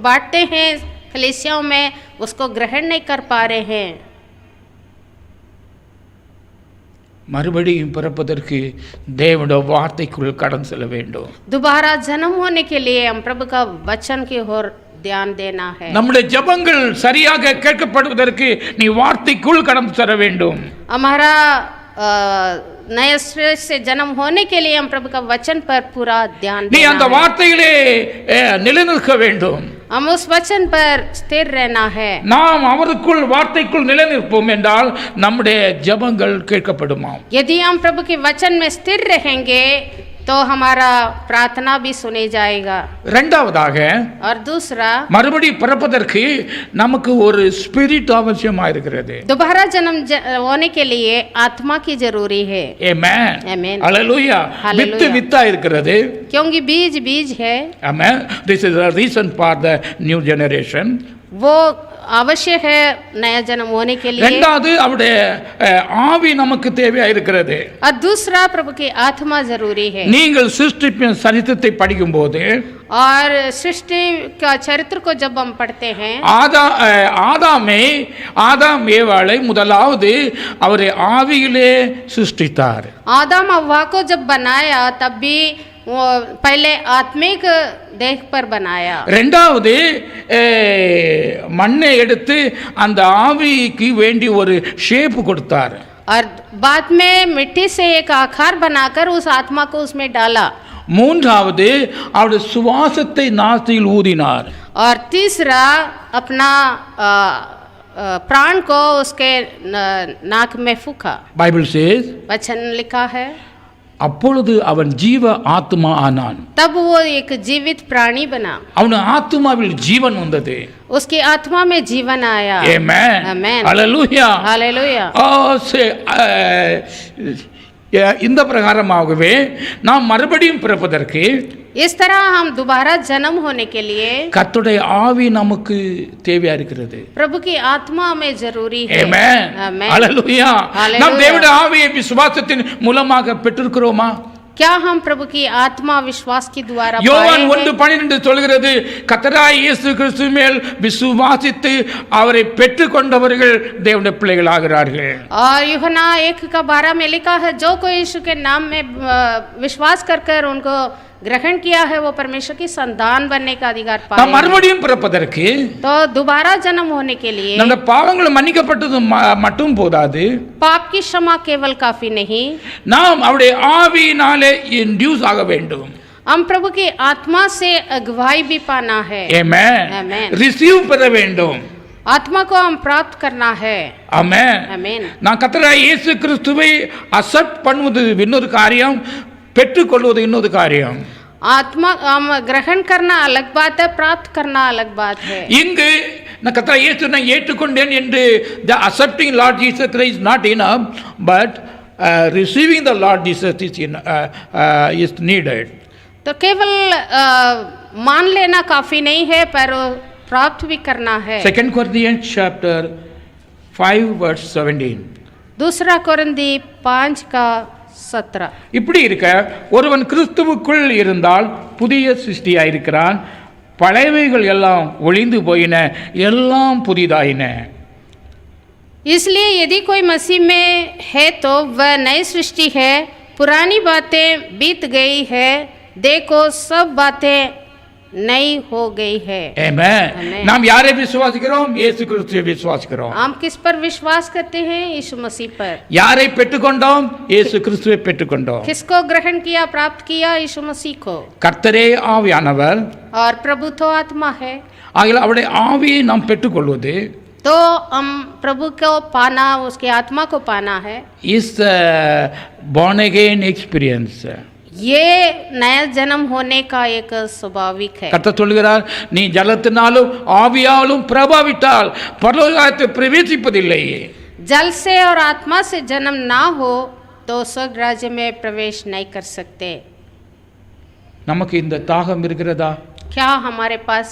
बांटते हैं कलीसियाओं में, उसको ग्रहण नहीं कर पा रहे हैं.
மறுபடியும் பிறப்பதற்கு தேவனுடைய வார்த்தைக்குள் கடந்து செல்ல வேண்டும்.
दोबारा जन्म होने के लिए हम प्रभु का वचन की ओर ध्यान देना है.
நம்முடைய ஜெபங்கள் சரியாக கேட்கப்படுவதற்கு நீ வார்த்தைக்குள் கடந்து செல்ல வேண்டும்.
हमारा नए सिरे से जन्म होने के लिए हम प्रभु का वचन पर पूरा ध्यान
நீ
देना
அந்த
है.
வார்த்தையிலே நிலைநிற்க வேண்டும்.
हम उस वचन पर स्थिर रहना है.
நாம் அவருக்குள் வார்த்தைக்குள் நிலைநிற்போம் என்றால் நம்முடைய ஜெபங்கள் கேட்கப்படுமாம்.
यदि हम प्रभु के वचन में स्थिर रहेंगे तो हमारा प्रार्थना भी सुनी जाएगा.
இரண்டாவதாக,
और दूसरा,
மறுபடி பிறப்பதற்கு நமக்கு ஒரு ஸ்பிரிட் அவசியமா இருக்கிறது.
दोबारा जन्म होने के लिए आत्मा की जरूरी है.
ஆமென்.
आमीन.
ஹalleluya. வித்து வித்தா இருக்கிறது.
क्योंकि बीज बीज है.
ஆமென். This is a reason for the new generation.
वो आवश्यक है नया जन्म होने के लिए.
இரண்டாவது, அவருடைய ஆவி நமக்கு தேவையா இருக்கிறது.
और दूसरा, प्रभु की आत्मा जरूरी है.
நீங்கள் சிருஷ்டிப்பின் சரித்திரத்தை படிக்கும்போது,
और सृष्टि का चरित्र को जब हम पढ़ते हैं,
ஆதாம் ஏவாளை முதலாவது அவரை ஆவியிலே சிருஷ்டித்தார்.
आदम हव्वा को जब बनाया तब भी वो पहले आत्मिक देह पर बनाया.
இரண்டாவது, மண்ணை எடுத்து அந்த ஆவிக்கு வேண்டி ஒரு ஷேப் கொடுத்தார்.
और बाद में मिट्टी से एक आकार बनाकर उस आत्मा को उसमें डाला.
மூன்றாவது, அவருடைய சுவாசத்தை நாசியில் ஊதினார்.
और तीसरा, अपना प्राण को उसके नाक में फूका.
பைபிள் சேஸ்,
वचन लिखा है,
அப்பொழுது அவன் ஜீவ ஆத்மா ஆனான்.
तब वो एक जीवित प्राणी बना.
அவன் ஆத்மாவில் ஜீவன் வந்தது.
उसकी आत्मा में जीवन आया.
ஆமென்.
आमेन.
ஹalleluya.
हालेलुया.
இந்த பிரகாரமாகவே நாம் மறுபடியும் பிறப்பதற்கு
इस तरह हम दोबारा जन्म होने के लिए
கர்த்தருடைய ஆவி நமக்கு தேவையா இருக்கிறது.
प्रभु की आत्मा में जरूरी है.
ஆமென்.
आमेन.
ஹalleluya.
हालेलुया.
நாம் தேவனுடைய ஆவியை விசுவாசத்தின் மூலமாக பெற்றிருக்கிறோமா?
क्या हम प्रभु की आत्मा विश्वास की द्वारा
யோவான்
पाए हैं?
1:12 சொல்கிறது, கர்த்தராகிய இயேசு கிறிஸ்து மேல் விசுவாசித்து அவரை பெற்றுக்கொண்டவர்கள் தேவனுடைய பிள்ளைகளாகிறார்கள்.
और यूहन्ना 1:12 में लिखा है, जो कोई यीशु के नाम में विश्वास कर उनको ग्रहण किया है वो परमेश्वर की संतान बनने का अधिकार पाए.
நாம் மறுபடியும் பிறப்பதற்கு
तो दोबारा जन्म होने के लिए
நம்முடைய பாவங்கள் மன்னிக்கப்பட்டது மட்டும் போதாது,
पाप की क्षमा केवल काफी नहीं,
நாம் அவருடைய ஆவியினாலே இன்டியூஸ் ஆக வேண்டும்.
हम प्रभु की आत्मा से अगुवाई भी पाना है.
ஆமென்.
आमेन.
ரிசீவ் பெற வேண்டும்.
आत्मा को हम प्राप्त करना है.
ஆமென்.
आमीन.
நான் கர்த்தராகிய இயேசு கிறிஸ்துவை அக்செப்ட் பண்ணுவது இன்னொரு காரியம், பெற்றுக்கொள்வது இன்னொரு காரியம்.
आत्मा हम ग्रहण करना अलग बात है, प्राप्त करना अलग बात है.
இங்கு நான் கர்த்தராகிய இயேசுவை நான் ஏற்றுக்கொண்டேன் என்று the accepting Lord Jesus Christ is not enough, but receiving the Lord Jesus is needed.
तो केवल मान लेना काफी नहीं है, पर प्राप्त भी करना है.
2 Corinthians chapter 5 verse 17.
दूसरा कोरिन्थी 5:17.
இப்படி இருக்க, ஒருவன் கிறிஸ்துவுக்குள் இருந்தால் புதிய சிருஷ்டியாயிருக்கிறான், பழையவைகள் எல்லாம் ஒளிந்து போயின, எல்லாம் புதிதாயின.
इसलिए यदि कोई मसीह में है तो वह नई सृष्टि है, पुरानी बातें बीत गई है, देखो सब बातें नई हो गई है.
ஆமென்.
आमेन.
நாம் யாரை விசுவாசிக்கிறோம்? இயேசு கிறிஸ்துவை விசுவாசிக்கிறோம்.
हम किस पर विश्वास करते हैं? यीशु मसीह पर.
யாரை பெற்றுக்கொண்டோம்? இயேசு கிறிஸ்துவை பெற்றுக்கொண்டோம்.
किसको ग्रहण किया, प्राप्त किया? यीशु मसीह को.
கர்த்தரே ஆவியானவர்.
और प्रभु तो आत्मा है.
ஆகையால் அவருடைய ஆவியை நாம் பெற்றுக்கொள்வது
तो हम प्रभु को पाना, उसकी आत्मा को पाना है।
is the born again experience.
ये नया जन्म होने का एक स्वाभाविक है।
கர்த்தர் சொல்கிறார், நீ ஜலத்தினாலும் ஆவியாலும் பிரபாவிட்டால் பரலோகத்தை பிரவேசிப்பதில்லை.
जल से और आत्मा से जन्म ना हो तो स्वर्ग राज्य में प्रवेश नहीं कर सकते।
நமக்கு இந்த தாகம் இருக்கிறதா?
क्या हमारे पास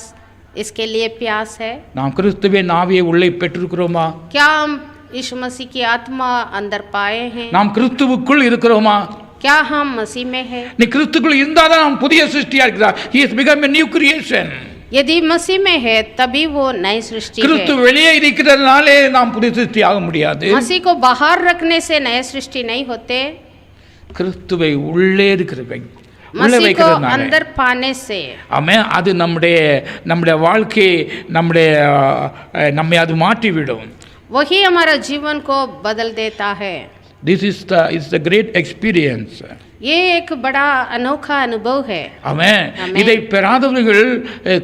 इसके लिए प्यास है?
நாம் கிறிஸ்துவின் ஆவியை உள்ளே பெற்றிருக்கிறோமா?
क्या हम यीशु मसीह की आत्मा अंदर पाए हैं?
நாம் கிறிஸ்துவுக்குள் இருக்கிறோமா?
क्या हम मसीह में है?
நீ கிறிஸ்துக்குள் இருந்தாதான் நாம் புதிய சிருஷ்டியா இருக்கிறார். He has become a new creation.
यदि मसीह में है तभी वो नई सृष्टि
கிறிஸ்து
है।
வெளியே இருக்கிறதுனாலே நாம் புதிய சிருஷ்டி ஆக முடியாது.
मसीह को बाहर रखने से नए सृष्टि नहीं होते।
கிறிஸ்துவை உள்ளே இருக்கிறவை உள்ளே
मसीह को
வைக்கிறதுனால
अंदर पाने से
ஆமென், அது நம்முடைய வாழ்க்கை நம்மை அது மாற்றி விடும்.
वही हमारा जीवन को बदल देता है।
This is the great experience.
ये एक बड़ा अनोखा अनुभव है।
ஆமென். இதை பெறாதவர்கள்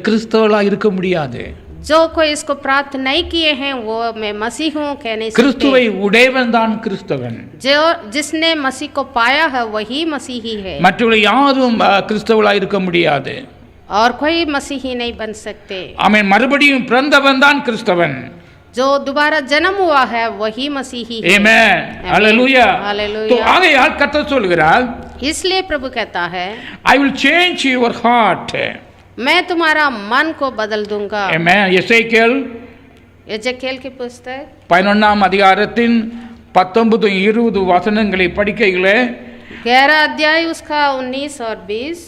கிறிஸ்தவர்களா இருக்க முடியாது.
जो कोई इसको प्राप्त नहीं किए हैं वो मैं मसीह हूँ कह नहीं
கிறிஸ்துவை
सकते।
உடையவன் தான் கிறிஸ்தவன்.
जो जिसने मसीह को पाया है वही मसीही है,
மற்றவர்கள் யாரும் கிறிஸ்தவர்களா இருக்க முடியாது.
और कोई मसीही नहीं बन सकते।
ஆமென். மறுபடியும் பிறந்தவன் தான் கிறிஸ்தவன்.
जो दोबारा जन्म हुआ है वही मसीही है।
ஆமென். ஹalleluya.
हालेलुया।
तो ஆகையால் கர்த்தர் சொல்கிறார்,
इसलिए प्रभु कहता है,
I will change your heart.
मैं तुम्हारा मन को बदल दूंगा।
ஆமென். எசேக்கியேல்
यजेकिएल की पुस्तक
11ஆம் அதிகாரத்தின் 19-20 வசனங்களை படிக்கையிலே,
11 अध्याय उसका 19 और 20,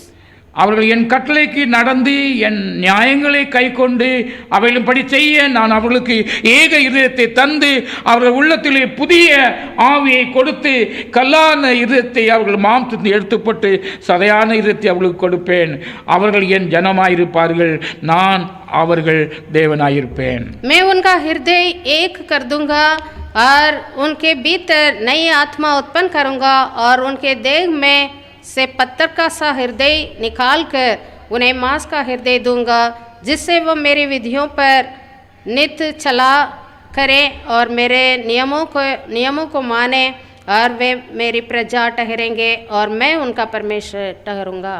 அவர்கள் என் கட்டளைக்கு நடந்து என் நியாயங்களை கைக்கொண்டு அவைகளின்படி செய்ய நான் அவர்களுக்கு ஏக இதயத்தை தந்து அவர்கள் உள்ளத்திலே புதிய ஆவியை கொடுத்து கல்லான இதயத்தை அவர்கள் மாம்சத்தில் எடுத்துப்பட்டு சதையான இதயத்தை அவர்களுக்கு கொடுப்பேன். அவர்கள் என் ஜனமாயிருப்பார்கள், நான் அவர்கள் தேவனாயிருப்பேன்.
मैं उनका हृदय एक कर दूंगा और उनके भीतर नई आत्मा उत्पन्न करूंगा और उनके देह में से पत्थर का सा हृदय निकाल कर उन्हें मांस का हृदय दूंगा, जिससे वो मेरी विधियों पर नित्य चला करें और मेरे नियमों को माने और वे मेरी प्रजा ठहरेंगे और मैं उनका परमेश्वर ठहरूंगा।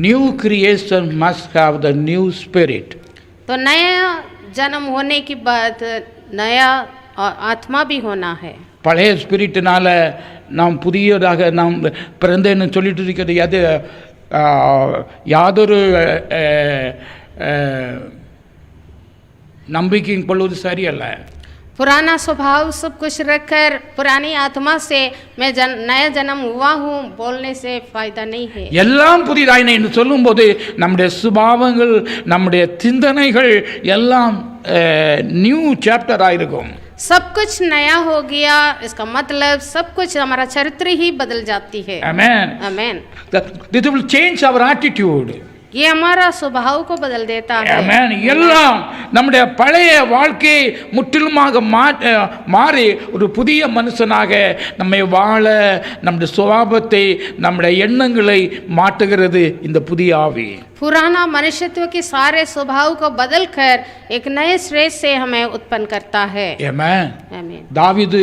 New creation must have the new spirit.
तो नया जन्म होने के बाद नया आत्मा भी होना है।
பழைய ஸ்பிரிட்டினால நாம் புதியதாக நாம் பிறந்தேன்னு சொல்லிட்டு இருக்கிறது யாதொரு நம்பிக்கையும் கொள்வது சரியல்ல.
पुराना स्वभाव सब कुछ रखकर पुरानी आत्मा से मैं नया जन्म हुआ हूँ बोलने से फायदा नहीं है।
எல்லாம் புதிதாயின என்று சொல்லும்போது நம்முடைய சுபாவங்கள் நம்முடைய சிந்தனைகள் எல்லாம் நியூ சாப்டர் ஆயிருக்கும்.
सब कुछ नया हो गया, इसका मतलब सब कुछ हमारा चरित्र ही बदल जाती है।
Amen.
Amen.
This will change our attitude.
ये हमारा स्वभाव को बदल देता है।
Amen. எல்லாம் நம்முடைய பழைய வாழ்க்கை முற்றிலுமாக மாறி ஒரு புதிய மனுஷனாக நம்மை வாழ நம்முடைய சுபாவத்தை நம்முடைய எண்ணங்களை மாற்றுகிறது இந்த புதிய ஆவி.
पुराना मनुष्यत्व के सारे स्वभाव को बदलकर एक नए श्रेष्ठ से हमें उत्पन्न करता है।
Amen.
आमीन।
தாவீது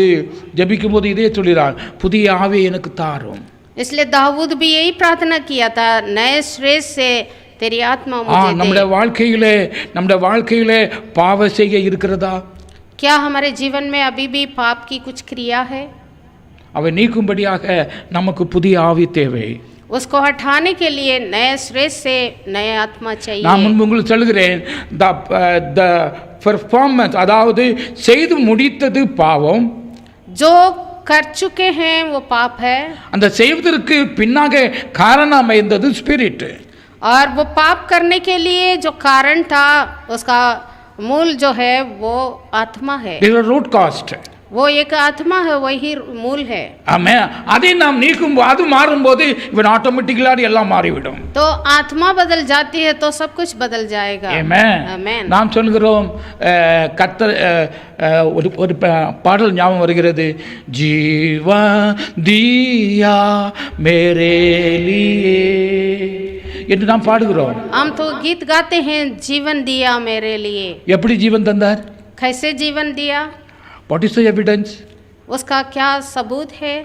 ஜெபிக்கும் போது இதே சொல்கிறான், புதிய ஆவியை எனக்கு தாரும்.
इसलिए दाऊद भी यही प्रार्थना किया था, नए श्रेष्ठ से तेरी आत्मा मुझे
நம்முடைய
दे।
வாழ்க்கையிலே பாவ செய்ய இருக்கிறதா?
क्या हमारे जीवन में अभी भी पाप की कुछ क्रिया है?
அவை நீக்கும்படியாக நமக்கு புதிய ஆவி தேவை.
उसको हटाने के लिए नए श्रेष्ठ से नया आत्मा चाहिए।
நான் முன்பு உங்களுக்கு சொல்கிறேன், த பெர்ஃபார்மன்ஸ், அதாவது செய்து முடித்தது பாவம்,
जो कर चुके हैं वो पाप है,
அந்த செய்வதற்கு பின்னாக காரணம் அமைந்தது ஸ்பிரிட்.
और वो पाप करने के लिए जो कारण था उसका मूल जो है वो आत्मा है।
रूट कास्ट,
वो एक आत्मा है, वही मूल है।
ஆமென். அதை நாம் நீக்கும் அது மாறும்போது இவன் ஆட்டோமேட்டிக்கலா எல்லாம் மாறிவிடும்.
तो आत्मा बदल जाती है तो सब कुछ बदल जाएगा।
ஆமென். நாம் சொல்கிறோம், கர்த்தர் ஒரு பாடல் ஞாபகம் வருகிறது, ஜீவா தியா மேரே லியே என்று நாம் பாடுகிறோம்.
हम तो गीत गाते हैं, जीवन दिया मेरे लिए।
எப்படி ஜீவன் தந்தார்?
कैसे जीवन दिया,
What is the evidence?
उसका क्या सबूत है।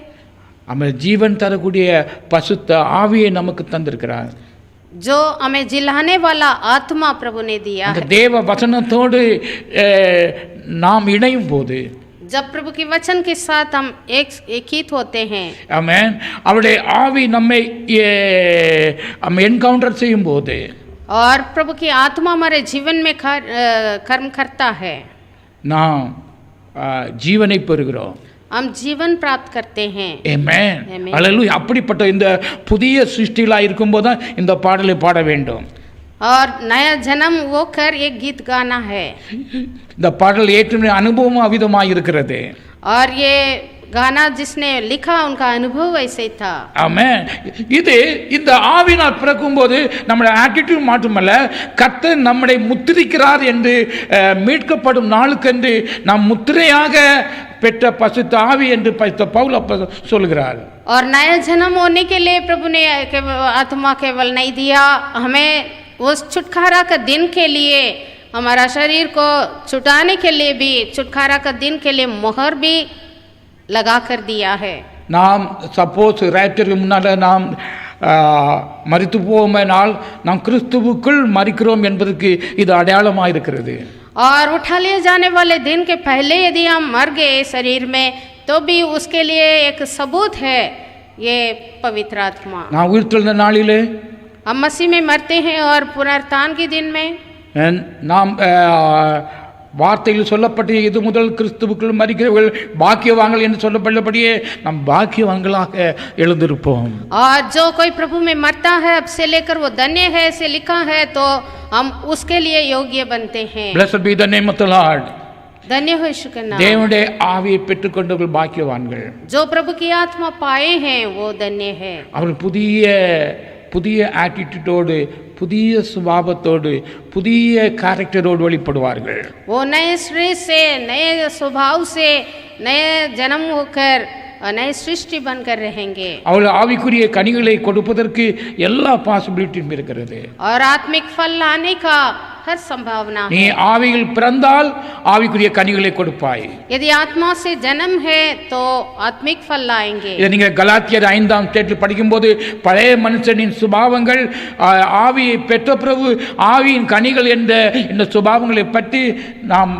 அவன் ஜீவன் தரக்கூடிய பசுத்த ஆவியை நமக்கு தந்திருக்கிறார்.
जो हमें जिलाने वाला आत्मा प्रभु ने दिया
அந்த
है।
தேவ வசனத்தோடு நாம் இணையும் போது,
जब प्रभु के वचन के साथ हम एकीत होते हैं,
ஆமென், அவருடைய ஆவி நம்மை என்கவுண்டர் செய்யும் போது,
और प्रभु की आत्मा हमारे जीवन में कर्म करता है,
நாம் ஜீவனை பெறுகிறோம்.
हम जीवन प्राप्त करते हैं।
ஆமென்,
Amen.
அல்லேலூயா. அப்படிப்பட்ட இந்த புதிய சிருஷ்டியிலாக இருக்கும்போது தான் இந்த பாடலை பாட வேண்டும்.
और नया जन्म वो कर एक गीत गाना है,
இந்த பாடல் ஏற்கனவே அனுபவம் அவிதமாக இருக்கிறது.
और ये गाना जिसने लिखा उनका अनुभव ऐसे था।
ஆமென். இது இந்த ஆவினால் பிறக்கும்போது நம்முடைய ஆட்டிடியூட் மாற்றமல்ல, கர்த்தர் நம்மை முத்திரிக்கிறார் என்று மீட்கப்படும் நாளுக்கென்று நாம் முத்திரையாக பெற்ற பசுத்த ஆவி என்று பவுல் சொல்கிறார்.
और नया जन्म होने के लिए प्रभु ने आत्मा केवल नहीं दिया, हमें उस छुटकारा का दिन के लिए, हमारा शरीर को छुटाने के लिए भी, छुटकारा का दिन के लिए मोहर भी लगा कर दिया है।
நாம் சப்போஸ் ரேப்சருக்கு முன்னால் நாம் மரித்து போவோமானால் நாம் கிறிஸ்துவுக்குள் மரிக்கிறோம் என்பதற்கு இது அடையாளமாக இருக்கிறது.
और उठा लिए जाने वाले दिन के पहले यदि हम मर गए शरीर में, तो भी उसके लिए एक सबूत है ये पवित्र आत्मा।
நான் உயிர்த்தெழுந்த நாளிலே
हम मसीह में मरते हैं, और पुनरुत्थान के दिन में
நாம் வார்த்தையில் சொல்லப்பட்ட இது முதல் கிறிஸ்துவுக்குள் மரிக்கிறவர்கள் பாக்கியவான்கள் என்று சொல்லப்பட்டபடியே நாம் பாக்கியவான்களாக எழுந்திருப்போம்.
और जो कोई प्रभु में मरता है अब से लेकर वो धन्य है ऐसे लिखा है, तो हम उसके लिए योग्य बनते हैं।
Blessed be the name of the Lord.
धन्य हो यीशु का नाम।
தேவனுடைய ஆவியை பெற்றுக்கொண்டவர்கள் பாக்கியவான்கள்.
जो प्रभु की आत्मा पाए हैं वो धन्य है।
அவர்கள் புதிய ஆட்டிடியூடோடு, புதிய சுபாவத்தோடு, புதிய கேரக்டரோடு வெளிப்படுவார்கள்.
वो नए श्रेय से, नए स्वभाव से, नए जन्म होकर नए सृष्टि बनकर रहेंगे।
அவர்கள் ஆவிக்குரிய கனிகளை கொடுப்பதற்கு எல்லா பாசிபிலிட்டியும் இருக்கிறது.
और आत्मिक फल लाने का हर संभावना
நீ
है।
ஆவியில் பிறந்தால் ஆவிக்குரிய கனிகளை கொடுப்பாய்.
यदि आत्मा से जन्म है तो आत्मिक फल लाएंगे।
இதை நீங்க கலாத்தியர் 5ஆம் ஸ்டேட்டில் படிக்கும்போது பழைய மனுஷனின் சுபாவங்கள், ஆவியை பெற்ற பிரபு ஆவியின் கனிகள் என்ற இந்த சுபாவங்களை பற்றி நாம்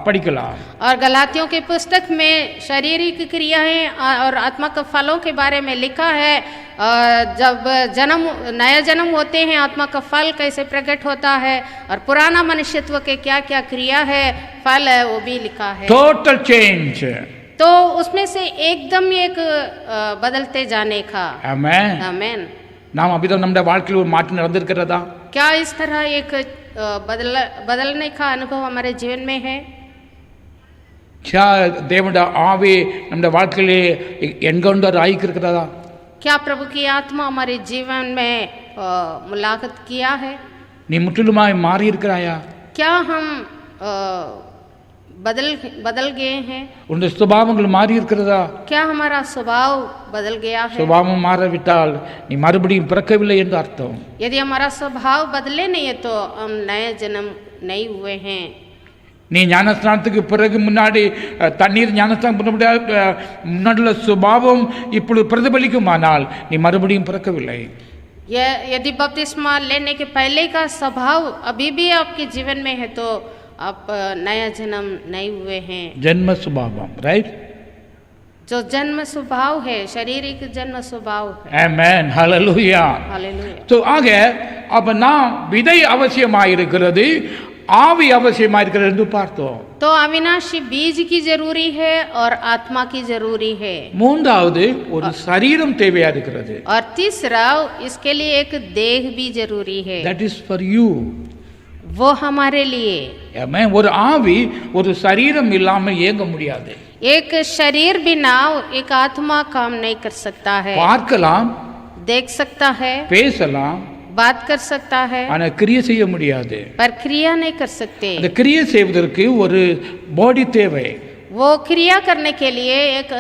படிக்கலாம்.
और गलातियों के पुस्तक में शारीरिक क्रियाएं और आत्मा के फलों के बारे में लिखा है। जब नया जन्म होते हैं आत्मा का फल कैसे प्रकट होता है, और पुराना मनुष्यत्व के क्या क्या क्रिया है, फल है, वो भी लिखा है।
टोटल चेंज,
तो उसमें से एकदम एक बदलते जाने का।
आमेन,
आमेन।
நாம் அப்படிதான் நம்முடைய வாழ்க்கையில் ஒரு மாற்றம் நடந்திருக்கிறதா?
क्या इस तरह एक बदलने का अनुभव हमारे जीवन में है?
क्या தேவனுடைய ஆவி நம்முடைய வாழ்க்கையிலே என்கவுண்டர் ஆகியிருக்கிறதா?
क्या प्रभु की आत्मा हमारे जीवन में मुलाकात किया है?
நீ முற்றிலுமாய் மாறி இருக்கிறாயா?
क्या हम बदल गए हैं?
உன்னுடைய சுபாவங்கள் மாறி இருக்கிறதா?
क्या हमारा स्वभाव बदल गया है?
சுபாவம் மாறவிட்டால் நீ மறுபடியும் பிறக்கவில்லை என்று அர்த்தம்.
यदि हमारा स्वभाव बदले नहीं है तो हम नए जन्म नहीं हुए हैं।
நீ ஞானஸ்நானத்துக்கு பிறகு முன்னாடி தண்ணீர் ஞானஸ்நானம் முன்னாடி சுபாவம் இப்பொழுது பிரதிபலிக்குமானால் நீ மறுபடியும் பிறக்கவில்லை.
यदि बपतिस्मा लेने के पहले का स्वभाव अभी भी आपके जीवन में है तो आप नया जन्म नहीं हुए हैं।
जन्म स्वभाव, राइट?
जो जन्म स्वभाव है, शारीरिक जन्म स्वभाव है।
आमेन, हालेलुया,
हालेलुया।
तो आगे अब நாம் விதை அவசியமாயிருக்கிறது, ஆவி அவசியமாயிருக்கிறது என்று பார்த்தோம்.
तो अविनाशी बीज की जरूरी है और आत्मा की जरूरी है।
மூன்றாவது ஒரு சரீரம் தேவையா இருக்கிறது.
और तीसरा इसके लिए एक देह भी जरूरी है।
That is for you.
वो हमारे लिए।
आमेन। ஒரு ஆவி ஒரு சரீரம் இல்லாமல் இயங்க முடியாது.
एक शरीर बिना एक आत्मा काम नहीं कर सकता है।
பார்க்கலாம்,
देख सकता है,
பேசலாம்,
बात कर सकता है,
ஆனா கிரியை செய்ய முடியாது.
पर क्रिया नहीं कर सकते।
அந்த கிரியை செய்வதற்கு ஒரு பாடி தேவை.
वो क्रिया करने के लिए एक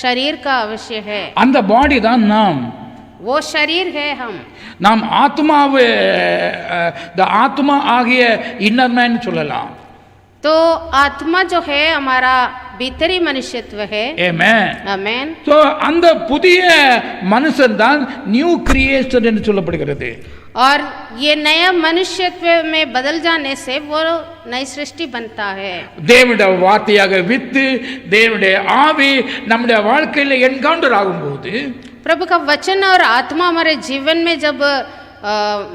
शरीर का आवश्य है।
அந்த பாடி தான் நாம்.
वो शरीर है हम।
நாம் ஆத்மாவே, ஆத்மா ஆகிய இன்னர் மேன் சொல்லலாம்.
तो आत्मा जो है हमारा भीतरी मनुष्यत्व है।
Amen.
आमेन।
So அந்த புதிய மனுஷன் தான் நியூ கிரியேஷன் என்று சொல்லப்படுகிறது.
और ये नया मनुष्यत्व में बदल जाने से वो नई सृष्टि बनता है।
தேவனுடைய வார்த்தையாக வித்து தேவனுடைய ஆவி நம்முடைய வாழ்க்கையில என்கவுண்டர் ஆகும்போது
प्रभु का वचन और आत्मा हमारे जीवन में जब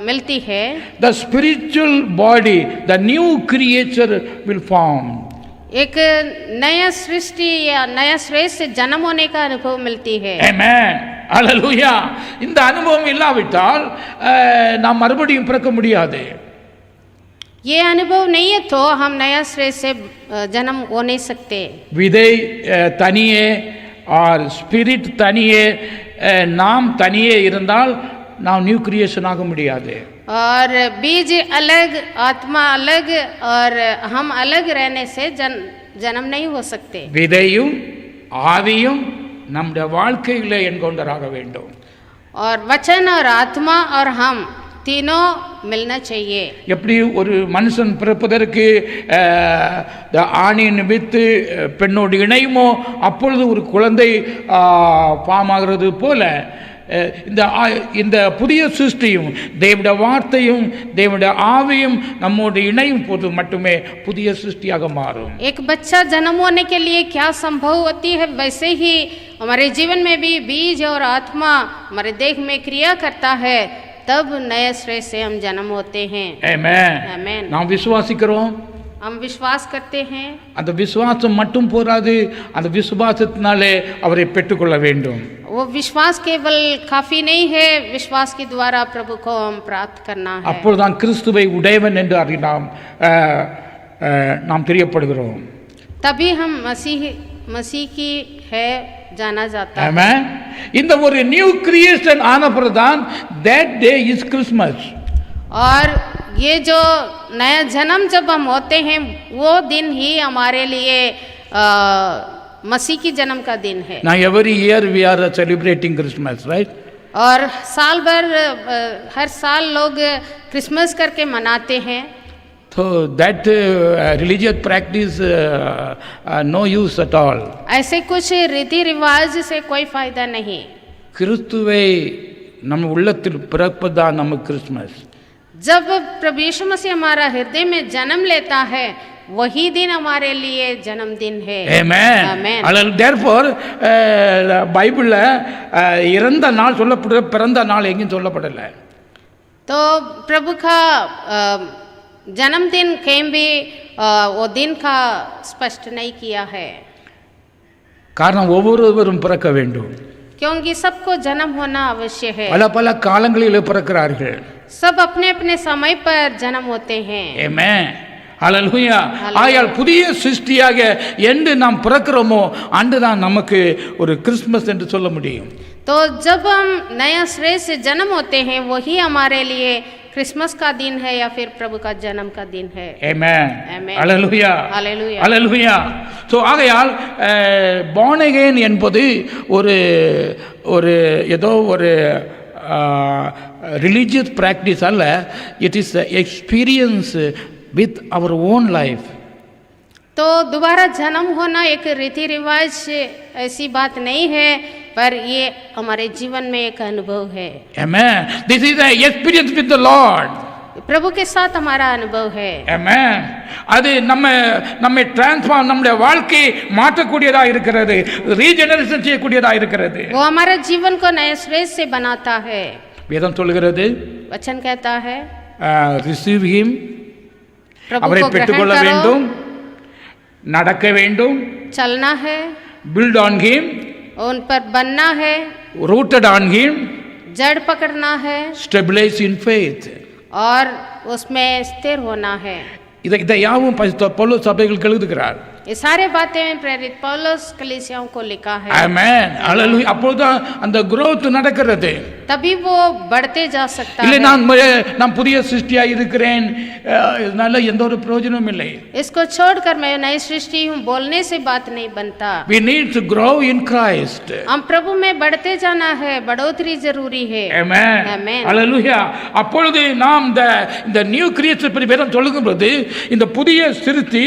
मिलती है,
the spiritual body, the new creature will form.
एक नया सृष्टि या नया श्रेष्ठ से जन्म होने का अनुभव मिलती है।
Amen. Hallelujah. இந்த அனுபவம் இல்லாவிட்டால் நாம் மறுபடியும் பிறக்க முடியாது.
ये अनुभव नहीं है तो हम नया श्रेष्ठ से जन्म हो नहीं सकते।
விதை தனியே और ஸ்பிரிட் தனியே நாம் தனியே இருந்தால் நாம் நியூ கிரியேஷன் ஆக முடியாது।
और बीज अलग आत्मा अलग और हम अलग रहने से जन्म नहीं हो सकते।
விதையும் ஆவியும் நம்முடைய வாழ்க்கையில என்கவுண்டர் ஆக வேண்டும்।
और वचन और आत्मा और हम तीनों मिलना चाहिए।
எப்படி ஒரு மனுஷன் பிறப்பதற்கு ஆணின் வித்து பெண்ணோடு இணையுமோ அப்பொழுது ஒரு குழந்தை பாமாகிறது போல இந்த புதிய சிருஷ்டியும் தேவனுடைய வார்த்தையும் தேவனுடைய ஆவியும் நம்மோடு இணையும் போது மட்டுமே புதிய சிருஷ்டியாக மாறும்।
एक बच्चा जन्म होने के लिए क्या संभव होती है, वैसे ही हमारे जीवन में भी बीज और आत्मा हमारे देह में क्रिया करता है, तब नए श्रेय से हम जन्म होते हैं।
आमेन।
आमेन।
நாம் விசுவாசிக்கிறோம்,
हम विश्वास करते हैं।
அந்த விசுவாசம் மட்டும் போராது, அந்த விசுவாசத்தினாலே அவரை பெற்றுக்கொள்ள வேண்டும்।
वो विश्वास केवल काफी नहीं है, विश्वास के द्वारा प्रभु को हम प्राप्त करना है।
அப்பொழுதுதான் கிறிஸ்துவை உடையவன் என்று நாம் தெரியப்படுகிறோம்।
तभी हम मसीह की है जाना जाता है।
आमेन। இந்த ஒரு நியூ கிரியேஷன் ஆனபிறகுதான் that day is Christmas।
और ये जो नया जन्म जब हम होते हैं वो दिन ही हमारे लिए मसीह की जन्म का दिन है।
Now every year we are celebrating Christmas, right?
और साल भर हर साल लोग क्रिसमस करके मनाते हैं।
So that religious practice no use at all.
ऐसे कुछ रीति रिवाज से कोई फायदा नहीं।
கிறிஸ்துவை நம்ம உள்ளத்தில் பிறப்பதுதான் நம்ம கிறிஸ்மஸ்।
जब प्रभु यीशु मसीह हमारा हृदय में जन्म लेता है वही दिन हमारे लिए जन्मदिन है।
Amen.
Amen.
Therefore பைபிள்ல இறந்த நாள் சொல்லப்படுற பிறந்த நாள் எங்கேயும் சொல்லப்படல।
तो प्रभु का जन्मदिन कहीं भी वो दिन का स्पष्ट नहीं किया है।
காரணம் ஒவ்வொருவரும் பிறக்க வேண்டும்।
क्योंकि सबको जन्म होना अवश्य है।
பல காலங்களில் பிறக்கிறார்கள்।
सब अपने अपने समय पर जन्म होते हैं।
Amen. ஹல்லேலூயா। ஆயால் புதிய சிருஷ்டியாக என்று நாம் பிறக்கிறோமோ அன்றுதான் நமக்கு ஒரு கிறிஸ்மஸ் என்று சொல்ல முடியும்।
तो जब हम नया श्रेय से जन्म होते हैं वही हमारे लिए क्रिसमस का दिन है या फिर प्रभु का जन्म का दिन है।
Amen.
Amen.
ஹல்லேலூயா।
Hallelujah.
ஹல்லேலூயா। சோ ஆகையால் born again என்பது ஒரு ஏதோ ஒரு religious practice அல்ல, it is a experience with our own life।
तो दोबारा जन्म होना एक रीति रिवाज ऐसी बात नहीं है, पर ये हमारे जीवन में एक अनुभव है।
Amen. This is an experience with the Lord.
प्रभु के साथ हमारा अनुभव है।
Amen. அது நம்மை டிரான்ஸ்ஃபார்ம் நம்முடைய வாழ்க்கை மாற்றக்கூடியதா இருக்கிறது, ரீஜெனரேஷன் செய்யக்கூடியதா இருக்கிறது।
वो हमारा जीवन को नए श्रेय से बनाता है।
வேதம் சொல்கிறது,
वचन कहता है
ரிசீவ் ஹிம்,
प्रभु
அவரை
को
பெற்றுக்கொள்ள
ग्रहण करो,
வேண்டும், நடக்க வேண்டும்,
चलना है,
பில்ட் ஆன் ஹிம்,
उन पर बनना है,
ரூட்டட் ஆன் ஹிம்,
जड़ पकड़ना है
ஸ்டெபிலைஸ் இன் ஃபெய்த்।
और उसमें स्थिर होना है।
இதை யாவும் பவுல் சபைகளுக்கு எழுதுகிறார்।
ये सारे बातें प्रेरित पौलुस कलीसियाओं को लिखा है।
ஆமென். ஹல்லேலூயா। அப்பொழுதுதான் அந்த growth நடக்கிறது।
तभी वो बढ़ते जा सकता
இல்லை
है।
நான் புதிய சிருஷ்டியா இருக்கிறேன் இதனால எந்த ஒரு பிரயோஜனமும் இல்லை.
इसको छोड़कर मैं नई सृष्टि हूँ बोलने से बात नहीं बनता।
We need to grow in Christ.
हम प्रभु में बढ़ते जाना है, बढ़ोतरी जरूरी है।
Amen.
Amen.
Hallelujah. அப்பொழுது நாம் இந்த நியூ கிரியேச்சர் பற்றி வேதம் சொல்லும்போது இந்த புதிய சிருஷ்டி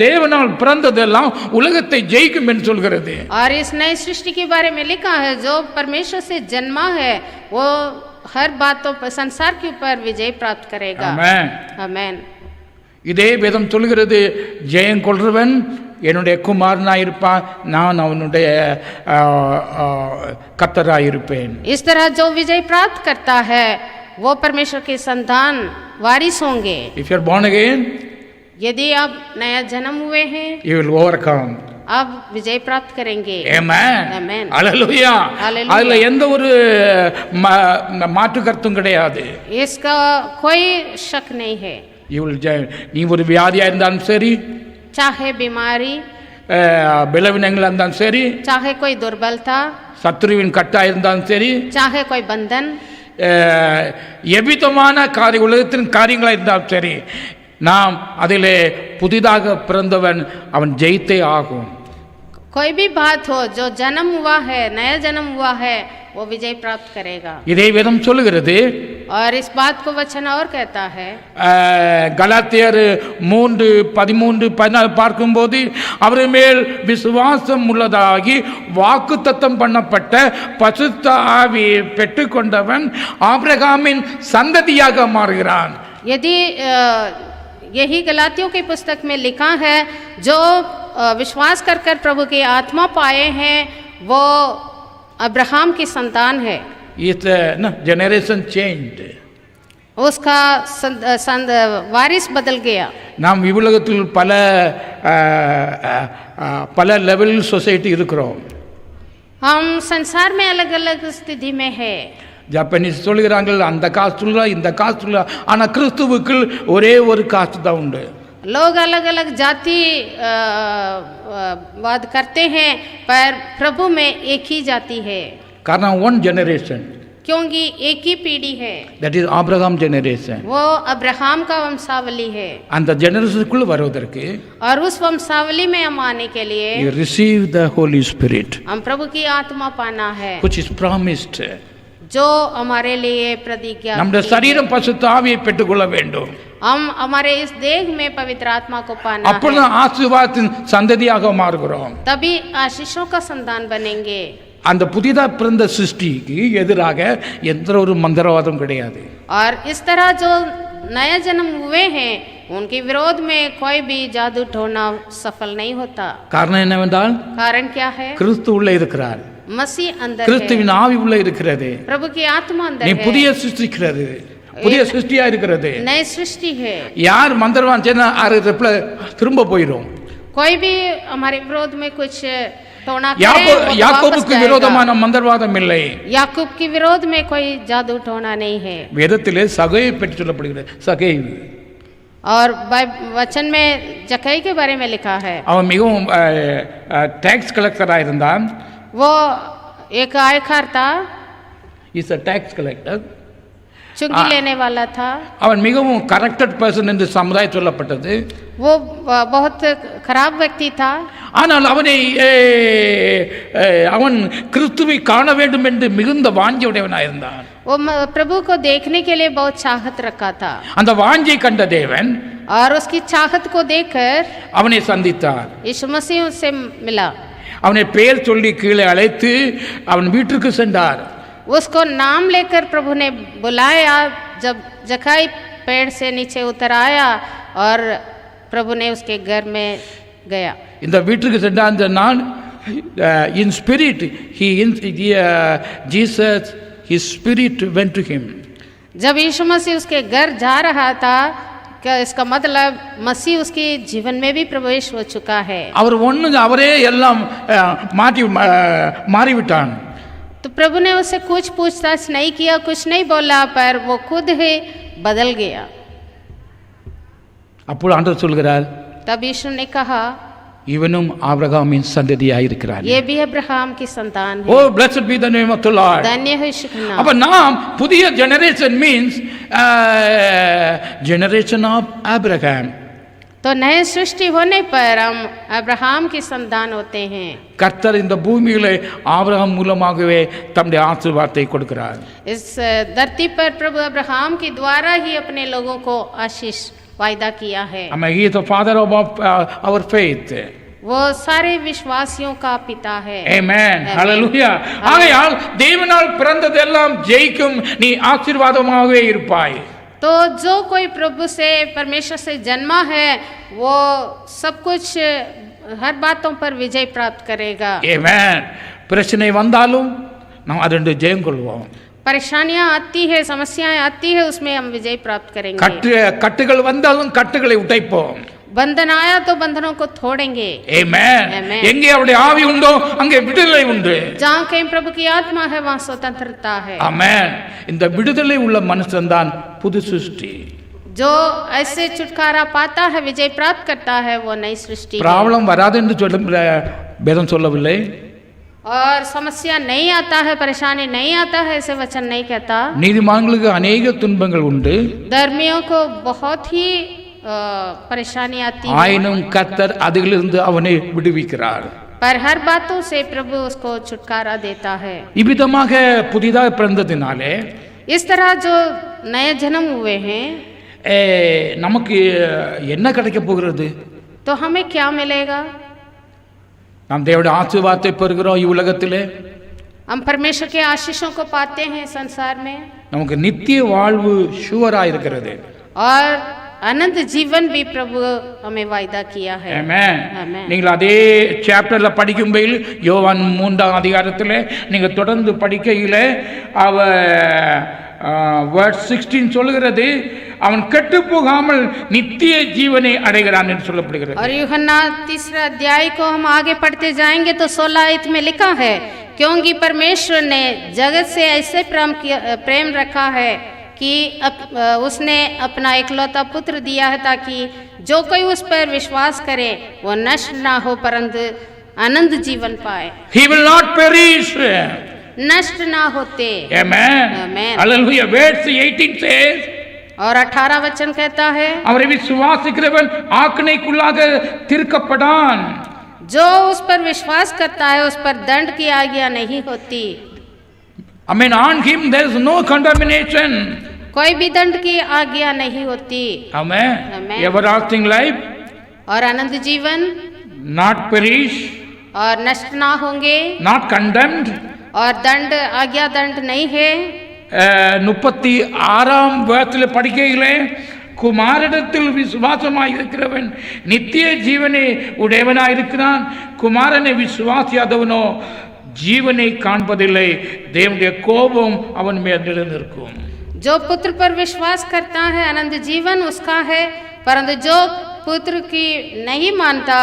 தேவனால் பிறந்ததெல்லாம் உலகத்தை ஜெயிக்கும் என்று சொல்கிறது.
और इस नई सृष्टि के बारे में लिखा है जो परमेश्वर से जन्मा है वो हर बातों पर संसार के ऊपर विजय प्राप्त करेगा।
Amen.
आमेन।
இதே வேதம் சொல்கிறது ஜெயம் கொள்றவன் என்னுடைய குமாரனாயிருப்பான், நான் அவனுடைய கர்த்தராயிருப்பேன்.
इस तरह जो विजय प्राप्त करता है वो परमेश्वर के संतान वारिस होंगे।
If you are born again,
यदि आप नया जन्म हुए हैं
you will overcome.
आप विजय प्राप्त करेंगे।
Amen.
Amen.
Hallelujah.
Hallelujah.
அதுல எந்த ஒரு மாற்று கருத்தும் கிடையாது.
इसका कोई शक नहीं है।
You will நீ ஒரு வியாதியா இருந்தாலும் சரி,
चाहे बीमारी,
பலவீனங்களா இருந்தாலும் சரி,
चाहे कोई दुर्बलता,
சத்துருவின் கட்டா இருந்தாலும் சரி,
चाहे कोई बंधन,
எவ்விதமான உலகத்தின் காரியங்களா இருந்தாலும் சரி, நாம் அதிலே புதிதாக பிறந்தவன் அவன் ஜெயித்தே ஆகும்.
कोई भी बात हो जो जन्म हुआ है, नया जन्म हुआ है, वो विजय प्राप्त करेगा।
இதே வேதம் சொல்லுகிறது
और इस बात को वचन और कहता है
கலாத்தியர் 3:13-14 பார்க்கும்போது அவர் மேல் விசுவாசம் உள்ளதாகி வாக்குத்தத்தம் பண்ணப்பட்ட பசுத்த ஆவியை பெற்றுக்கொண்டவன் ஆபிரகாமின் சந்ததியாக மாறுகிறான்.
यदि यही गलातियों की पुस्तक में लिखा है जो विश्वास कर कर प्रभु की आत्मा पाए हैं वो अब्राहम की संतान है।
It's generation changed.
उसका वारिस बदल गया।
நாம் இவ்வுலகத்தில் பல லெவல் சொசைட்டி இருக்கிறோம்.
हम संसार में अलग अलग स्थिति में है।
ஜப்பனீஸ் சொல்கிறாங்க அந்த காஸ்டுல இந்த காஸ்டுல, ஆனா கிறிஸ்துவுக்குள் ஒரே ஒரு காஸ்ட் தான் உண்டு.
लोग अलग अलग जाति वाद करते हैं पर प्रभु में एक ही जाति है।
காரணம் ஒன் ஜெனரேஷன்,
क्योंकि एक ही पीढ़ी है।
That is Abraham generation.
वो अब्राहम का वंशावली है।
அந்த ஜெனரேஷனுக்குள்ள வருவதற்கு
और उस वंशावली में हम आने के लिए
you receive the Holy Spirit,
हम प्रभु की आत्मा पाना है
which is promised.
जो हमारे लिए प्रतिज्ञा
நம்முடைய சரீரம் பசுத்த ஆவியை பெற்றுக்கொள்ள வேண்டும்.
हम हमारे इस देह में पवित्र आत्मा को पाना
அப்பொழுது ஆசீர்வாதத்தின் சந்ததியாக மாறுகிறோம்.
तभी आशीषों का संतान बनेंगे।
அந்த புதிதாக பிறந்த சிருஷ்டிக்கு எதிராக எந்த ஒரு மந்திரவாதம் கிடையாது.
और इस तरह जो नया जन्म हुए हैं उनके विरोध में कोई भी जादू टोना सफल नहीं होता।
காரணம் என்னவென்றால்
कारण क्या है?
கிறிஸ்து உள்ளே இருக்கிறார்,
मसीह अंदर है,
கிறிஸ்துவின் ஆவி உள்ளே இருக்கிறது,
प्रभु की आत्मा अंदर
நீ
है,
புதிய சிருஷ்டிக்கிறது, புதிய சிருஷ்டியா இருக்கிறது.
नई सृष्टि है।
யார் மந்திரவான் சொன்னா திரும்ப போயிடும்.
कोई भी हमारे विरोध में कुछ टोना करे वो तो वापस
யாக்கோபுக்கு
जाएगा।
விரோதமான மந்திரவாதம் இல்லை.
याकूब के विरोध में कोई जादू टोना नहीं है।
வேதத்திலே சகையை பற்றி சொல்லப்படுகிறது. சகை
और वचन में जक्कई के बारे में लिखा है
அவன் மிகவும் டாக்ஸ் கலெக்டராக இருந்தான்.
वो एक आयकर था,
இஸ் a tax collector.
चुंगी लेने वाला था।
அவன் மிகவும் கரெக்டட் பர்சன் என்று சமுதாயம் சொல்லப்பட்டது.
वो बहुत खराब व्यक्ति था।
ஆனால் அவன் கிறிஸ்துவை காண வேண்டும் என்று மிகுந்த வாஞ்சையுடையவனாக இருந்தான்.
वो प्रभु को देखने के लिए बहुत चाहत रखा था।
அந்த வாஞ்சை கண்ட தேவன்
और उसकी चाहत को देखकर
அவனை சந்தித்தார்.
यीशु मसीह उससे मिला।
அவனை பெயர் சொல்லி கீழே அழைத்து அவன் வீட்டிற்கு சென்றார்.
उसको नाम लेकर प्रभु ने बुलाया। जब जक्कई पेड़ से नीचे उतर आया और प्रभु ने उसके घर में गया।
இந்த வீட்டுக்கு சென்றான் சொன்னால் in spirit Jesus his spirit went to him.
जब यीशु मसीह उसके घर जा रहा था क्या इसका मतलब मसीह उसके जीवन में भी प्रवेश हो चुका है।
அவர் அவரே எல்லாம் மாறிவிட்டான்.
तो प्रभु ने उससे कुछ पूछताछ नहीं किया, कुछ नहीं बोला, पर वो खुद ही बदल गया।
அப்பொழுது ஆண்டவர் சொல்கிறார்,
तब यीशु ने कहा,
இவனும் ஆபிரகாமின் சந்ததியாய் இருக்கிறான்.
ये भी अब्राहम की संतान है.
Oh, blessed be the name of the Lord.
धन्य हो यीशु का नाम.
அப்ப நாம் புதிய generation means generation of Abraham.
तो नए सृष्टि होने पर हम अब्राहम की संतान होते हैं.
கர்த்தர் இந்த பூமியிலே ஆபிரகாம் மூலமாகவே தம்முடைய ஆசீர்வாதத்தை கொடுக்கிறார்.
इस धरती पर प्रभु अब्राहम के द्वारा ही अपने लोगों को आशीष वायदा किया है.
He is the father of our faith.
वो सारे विश्वासियों का पिता है.
Amen. Hallelujah. ஆகையால் தேவனால் பிறந்ததெல்லாம் ஜெயிக்கும், நீ ஆசீர்வாதமாகவே இருப்பாய்.
तो जो कोई प्रभु से परमेश्वर से जन्मा है वो सब कुछ हर बातों पर विजय प्राप्त करेगा.
Amen. பிரச்சனை வந்தாலும் நாம் அதற்கு ஜெயம் கொள்வோம்.
परेशानियां आती है, समस्याएं आती है, उसमें हम विजय प्राप्त करेंगे.
கட்டுகள் வந்தாலும் கட்டுகளை உடைப்போம்.
बंधन आया तो बंधनों को तोड़ेंगे.
Amen. எங்கே அவருடைய ஆவி உண்டோ அங்கே விடுதலை உண்டு.
जहाँ कहीं प्रभु की आत्मा है वहाँ स्वतंत्रता है.
Amen. இந்த விடுதலை உள்ள மனுஷன் தான் புது சிருஷ்டி.
जो ऐसे छुटकारा पाता है, विजय प्राप्त करता है, वो नई सृष्टि है.
ப்ராப்ளம் வராது என்று வேதம் சொல்லவில்லை.
और समस्या नहीं आता है, परेशानी नहीं आता है, ऐसे वचन नहीं कहता.
நீதிமான்களுக்கு अनेक துன்பங்கள் உண்டு.
धर्मियों को बहुत ही परेशानी आती है.
ஆயினும் கர்த்தர் அதிலிருந்து அவனை விடுவிக்கிறார்.
पर हर बातों से प्रभु उसको छुटकारा देता है.
இவ்விதமாக புதிதாக பிறந்ததினாலே
इस तरह जो नए जन्म हुए हैं
நமக்கு என்ன கிடைக்க போகிறது?
तो हमें क्या मिलेगा?
நாம் தேவனுடைய ஆசீர்வாதத்தை பெறுகிறோம் இவ்வுலகத்திலே.
हम परमेश्वर के आशीषों को पाते हैं संसार में.
நமக்கு நித்திய வாழ்வு ஷூரா இருக்கிறது.
और अनंत जीवन भी प्रभु हमें वायदा किया है.
ஆமென். நீங்கள் அதே சாப்டர்ல படிக்கும்போது யோவான் 3ஆம் அதிகாரத்திலே நீங்க தொடர்ந்து படிக்கையிலே அவ verse 16 சொல்கிறது, அவன் கெட்டு போகாமல் நித்திய ஜீவனை அடைகிறான் என்று சொல்லப்படுகிறது.
और यूहन्ना 3 अध्याय को हम आगे पढ़ते जाएंगे तो 16 में लिखा है, क्योंकि परमेश्वर ने जगत से ऐसे प्रेम रखा है कि उसने अपना एकलौता पुत्र दिया है ताकि जो कोई उस पर विश्वास करे वो नष्ट ना हो परंतु अनंत जीवन पाए.
He will not perish.
नष्ट ना होते.
Amen.
Amen.
Hallelujah. Verse 18 says,
और 18 वचन कहता है,
அவரை விசுவாசிக்கிறவன் ஆக்கினைக்குள்ளாக தீர்க்கப்படான்.
जो उस पर विश्वास करता है उस पर दंड की आज्ञा नहीं होती.
Amen. On him there is no condemnation.
कोई भी दंड की आज्ञा नहीं होती.
Amen.
Amen.
Everlasting life.
और अनंत जीवन.
Not perish.
और नष्ट ना होंगे.
Not condemned.
और दंड आज्ञा दंड नहीं है.
36ஆம் வசனத்தில் படிக்கையிலே குமாரனிடத்தில் விசுவாசமாய் இருக்கிறவன் நித்திய ஜீவனை உடையவனாய் இருக்கிறான், குமாரனை விசுவாசியாதவனோ ஜீவனை காண்பதில்லை, தேவனுடைய கோபம் அவன் மேல் நிலைநிற்கும்.
जो पुत्र पर विश्वास करता है अनंत जीवन उसका है, परंतु जो पुत्र की नहीं मानता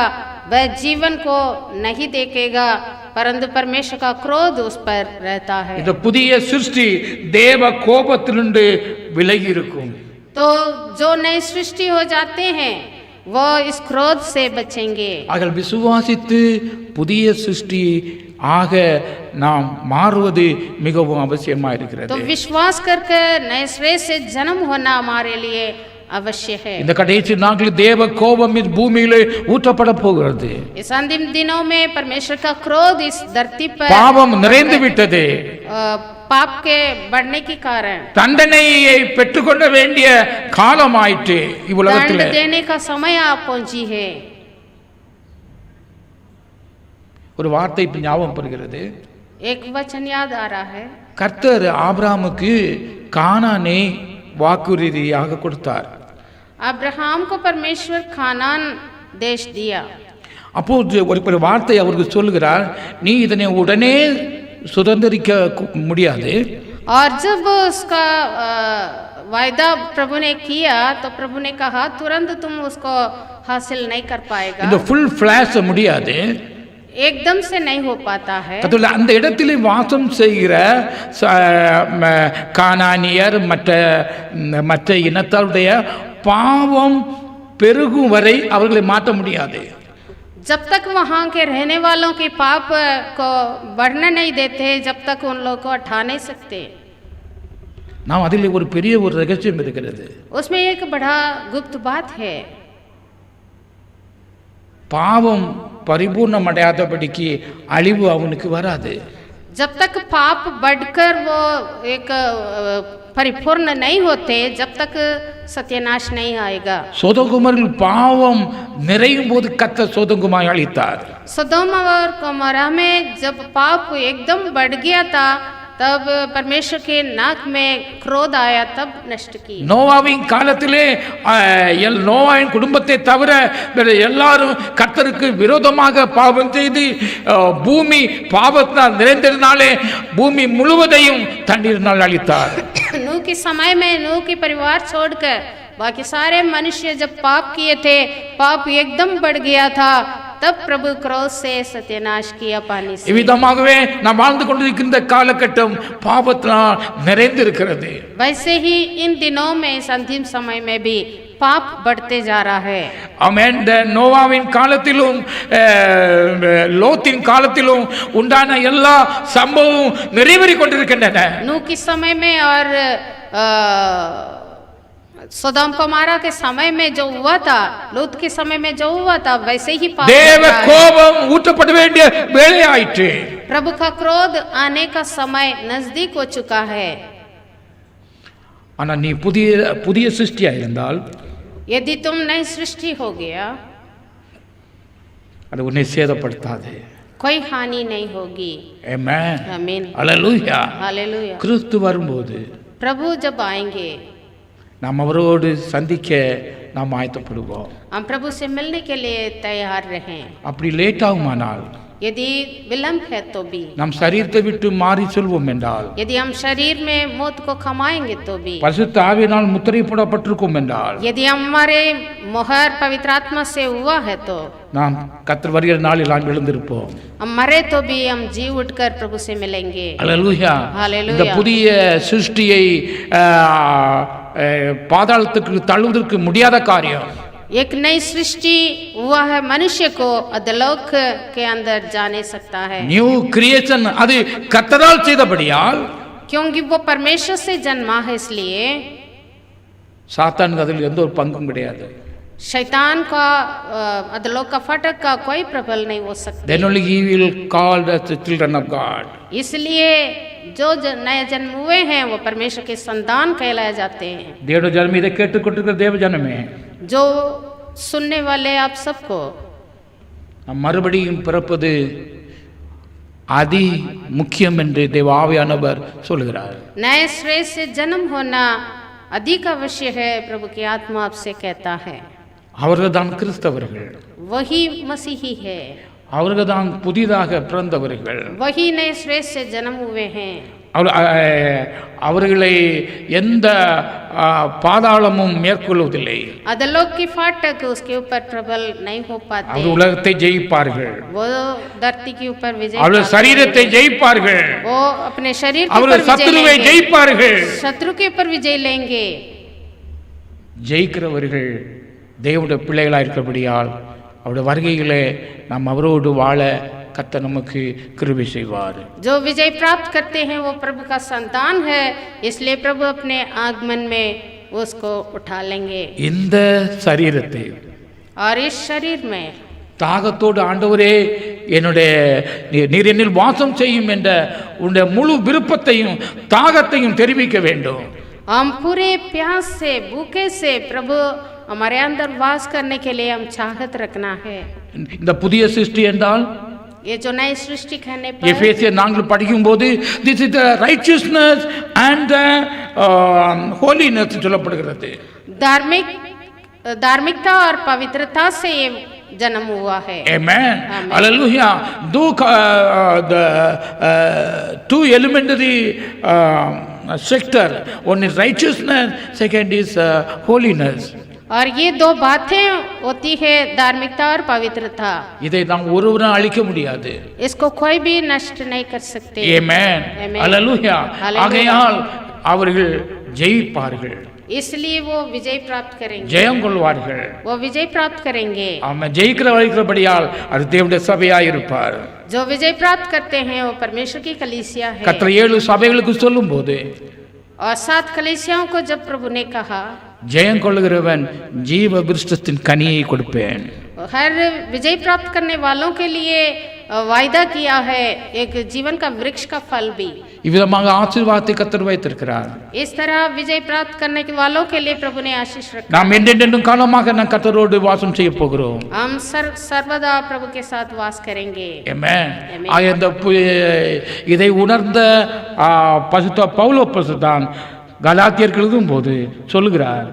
वह जीवन को नहीं देखेगा, परंतु परमेश्वर का क्रोध उस पर रहता है.
இந்த புதிய சிருஷ்டி தேவ கோபத்திலிருந்து விலகி இருக்கும்.
तो जो नई सृष्टि हो जाते हैं वो इस क्रोध से बचेंगे.
ஆக விசுவாசித்து புதிய சிருஷ்டி ஆக நாம் மாறுவது மிகவும் அவசியமாக இருக்கிறது.
तो विश्वास करके नए सिरे से जन्म होना हमारे लिए अवश्य है.
இந்த கடைசி நாட்களில் தேவ கோபம் இந்த பூமியிலே ஊற்றப்பட போகிறது.
इस अंतिम दिनों में परमेश्वर का क्रोध इस धरती पर
பாவம் நிறைந்து விட்டது.
पाप के बढ़ने के कारण
தண்டனையை பெற்றுக்கொள்ள வேண்டிய காலம் ஆயிற்று. இவ்வுலகத்தில்
दंड देने का समय आ पहुंची है.
ஒரு வார்த்தை இப்ப ஞாபகம் வருகிறது.
एक वचन याद आ रहा है.
கர்த்தர் ஆபிரகாமுக்கு கானானை வாக்குறுதியாக கொடுத்தார்.
अब्राहम को परमेश्वर खानान देश दिया.
அப்போது ஒரு வார்த்தை அவருக்கு சொல்லுகிறார், நீ இதனை உடனே சுதந்திரிக்க முடியாது.
और जब उसका वायदा प्रभु ने किया तो प्रभु ने कहा तुरंत तुम उसको हासिल नहीं कर पाएगा.
இந்த ஃபுல் ஃபிளாஷ் முடியாது,
एकदम से नहीं हो पाता है.
அந்த இடத்திலே வாசம் செய்கிற கானானியர் மற்ற இனத்தாருடைய பாவம் பெருகும் வரை அவர்களை மாற்ற முடியாது.
जब तक वहाँ के रहने वालों के पाप को बढ़ने नहीं देते, जब तक उन लोगों को हटा नहीं सकते।
நாம் அதில் ஒரு பெரிய ஒரு ரகசியம் இருக்கிறது.
उसमें एक बड़ा गुप्त बात है.
பாவம் பரிபூர்ணம் அடையாதபடிக்கு அழிவு அவனுக்கு வராது.
जब तक पाप बढ़कर वो एक परिपूर्ण नहीं होते, जब तक सत्यानाश नहीं आएगा.
சோதோம் பாவம் நிறையும் போது கர்த்தர் சோதோம் குமாரை அழித்தார்.
सदोम और गोमोरा में जब पाप एकदम बढ़ गया था, तब परमेश्वर के नाक में क्रोध आया, तब नष्ट की.
நோவாவின் காலத்திலே நோவாவின் குடும்பத்தை தவிர எல்லாரும் கர்த்தருக்கு விரோதமாக பாவம் செய்து பூமி பாவத்தினால் நிறைந்ததினாலே பூமி முழுவதையும் தண்ணீரினால் அழித்தார்.
नूह के समय में नूह के परिवार छोड़कर बाकी सारे मनुष्य जब पाप किए थे, पाप एकदम बढ़ गया था, तब प्रभु क्रोध से सत्यानाश किया पानी से. இவ்விதமாகவே நாம் வாழ்ந்து கொண்டிருக்கின்ற காலகட்டம் பாவத்தினால் நிறைந்திருக்கிறது. वैसे ही इन दिनों में, इस अंतिम समय में भी पाप बढ़ते जा रहा है.
ஆமென். நோவாவின் காலத்திலும் லோத்தின் காலத்திலும் உண்டான எல்லா சம்பவம் நிறைவேறிக் கொண்டிருக்கின்றன.
नूह के समय में और सोदोम गोमोरा के समय में जो हुआ था, लूत के समय में जो हुआ था, वैसे ही पाप.
தேவ கோபம் ஊற்றப்பட வேண்டிய வேளை ஆயிற்று.
प्रभु का क्रोध आने का समय नजदीक हो चुका है.
ஆனா நீ புதிய சிருஷ்டியா இருந்தால்,
यदि तुम नई सृष्टि हो गया,
அது உன்னை சேதப்படுத்தாது.
कोई हानि नहीं होगी.
ஆமென்.
आमीन.
ஹalleluya.
हालेलुया.
கிறிஸ்து வரும்போது
प्रभु जब आएंगे,
நாம் அவரோடு சந்திக்க நாம் ஆயத்தப்படுவோம்.
हम प्रभु से मिलने के लिए तैयार रहें.
அப்படி லேட் ஆகுமானால்,
यदि विलंब है तो भी,
நாம் சரீரத்தை விட்டு மாறி செல்வோம் என்றால்,
यदि हम शरीर में मौत को खमाएंगे तो भी,
பரிசுத்த ஆவியினால் முத்திரை போடப்பட்டிருக்கும் என்றால்,
यदि हमारे मोहर पवित्र आत्मा से हुआ है तो
நாம் கர்த்தர் வருகிற நாளில் நாம் எழுந்திருப்போம்.
हम मरे तो भी हम जी उठकर प्रभु से मिलेंगे.
ஹalleluya.
ஹalleluya.
இந்த புதிய சிருஷ்டியை பாதாளத்துக்கு தள்ளுவதற்கு முடியாத காரியம்.
एक नई सृष्टि हुआ है, मनुष्य को अधोलोक के अंदर जाने सकता है.
நியூ கிரியேஷன் அது கர்த்தரால் செய்தபடியால்,
क्योंकि वो परमेश्वर से जन्मा है, इसलिए
சாத்தானுக்கு அதில் எந்த ஒரு பங்கும் கிடையாது.
शैतान का अधोलोक का फाटक का कोई प्रबल नहीं हो सकता.
Then only he will call the children of God.
इसलिए जो नए जन्म हुए हैं वो परमेश्वर के संतान कहलाए जाते हैं.
தேவனுடைய ஜனமே, இதை கேட்டுக்கொண்டிருக்கிற தேவ ஜனமே,
जो सुनने वाले आप सबको,
நாம் மறுபடியும் பிறப்பது அதி முக்கியம் என்று தேவ ஆவியானவர் சொல்கிறார்.
नए श्रेय से जन्म होना अधिक आवश्यक है, प्रभु की आत्मा आपसे कहता है.
அவர்கள் தான் கிறிஸ்தவர்கள்,
वही मसीही है,
அவர்கள் தான் புதிதாக பிறந்தவர்கள்.
वही नए श्रेय से जन्म हुए हैं.
அவர்களை எந்த பாதாளமும் மேற்கொள்வதில்லை.
अधोलोक की फाटक उसके ऊपर प्रबल नहीं हो पाते.
அவர் உலகத்தை ஜெயிப்பார்கள்,
वो धरती के ऊपर विजय,
அவர்கள் சரீரத்தை ஜெயிப்பார்கள்,
वो अपने शरीर के ऊपर
அவர்கள்
विजय
சத்துருவை
लेंगे,
ஜெயிப்பார்கள்.
शत्रु के ऊपर विजय लेंगे.
ஜெயிக்கிறவர்கள் தேவனுடைய பிள்ளைகளாக இருக்கிறபடியால் அவருடைய வருகையிலே நாம் அவரோடு வாழ கர்த்தர் நமக்கு கிருபை செய்வார்.
जो विजय प्राप्त करते हैं वो प्रभु का संतान है, इसलिए प्रभु अपने आगमन में उसको उठा लेंगे.
இந்த சரீரத்தை
और इस शरीर में
தாகத்தோடு, ஆண்டவரே என்னுடைய நீர் என்னில் வாசம் செய்யும் என்ற உன்னுடைய முழு விருப்பத்தையும் தாகத்தையும் தெரிவிக்க வேண்டும்.
हम पूरे प्यास से, भूखे से प्रभु हमारे अंदर वास करने के लिए हम चाहत रखना है.
இந்த புதிய சிருஷ்டி என்றால்,
ये जो नई सृष्टि कहने पर,
எபேசியர் 4 படிக்கும்போது this is the righteousness and the holiness சொல்லப்படுகிறது.
धार्मिकता और पवित्रता से ये जन्म हुआ है.
Amen. Hallelujah. The two elementary sector, one is righteousness, second is holiness.
और ये दो बातें होती है, धार्मिकता और पवित्रता.
இதை நாம் ஒருவரும் அழிக்க முடியாது.
इसको कोई भी नष्ट नहीं कर सकते.
Amen. Hallelujah. ஆகையால் அவர்கள் ஜெயிப்பார்கள்.
इसलिए वो विजय प्राप्त करेंगे,
ஜெயம் கொள்வார்கள்.
वो विजय प्राप्त करेंगे।
அவன் ஜெயிக்கிறபடியால் அது தேவனுடைய சபையாய் இருப்பார்.
जो विजय प्राप्त करते हैं वो परमेश्वर की कलीसिया है।
கர்த்தர் 7 சபைகளுக்கு சொல்லும்போது
और 7 कलीसियाओं को जब प्रभु ने कहा,
ஜெயம் கொள்ளுகிறவன் ஜீவ விருட்சத்தின் கனியை கொடுப்பேன்.
हर विजय प्राप्त करने वालों के लिए वायदा किया है एक जीवन का वृक्ष का फल भी।
இவ்விதமாக ஆசீர்வாதத்தை கர்த்தர் வைத்திருக்கிறார்.
इस तरह विजय प्राप्त करने के वालों के लिए प्रभु ने आशीष रखा।
நாம் என்றென்றும் காலமாக நாம் கர்த்தரோடு வாசம் செய்ய போகிறோம்.
हम सर्वदा प्रभु के साथ वास करेंगे।
ஆமென். இதை உணர்ந்த பரிசுத்த பவுல் அப்போஸ்தலன் கலாத்தியருக்கு எழுதும்போது சொல்லுகிறார்,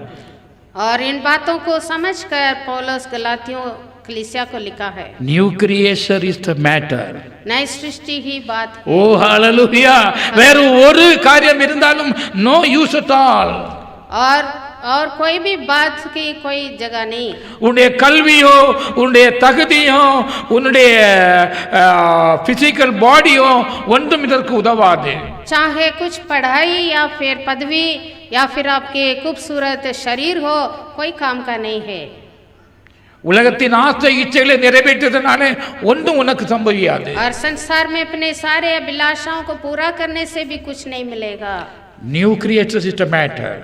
और इन बातों को समझकर पौलुस गलातियों कलीसिया को लिखा है,
new creation is the matter.
नई सृष्टि ही बात है।
ஓ ஹalleluya. வேற ஒரு காரியம் இருந்தாலும் நோ யூஸ் அட் ஆல்.
और कोई भी बात की कोई जगह नहीं।
உன்னுடைய கல்வியோ உன்னுடைய தகுதியோ உன்னுடைய பிசிக்கல் பாடியோ ஒன்றும் இதற்கு உதவாது.
चाहे कुछ पढ़ाई या फिर पदवी या फिर आपके खूबसूरत शरीर हो, कोई काम का नहीं है।
உலகத்தின் ஆசை இச்சைகளை நிறைவேற்றதுனாலே ஒன்றும் உனக்கு சம்பவியாது.
और संसार में अपने सारे अभिलाषाओं को पूरा करने से भी कुछ नहीं मिलेगा।
New creation is the matter.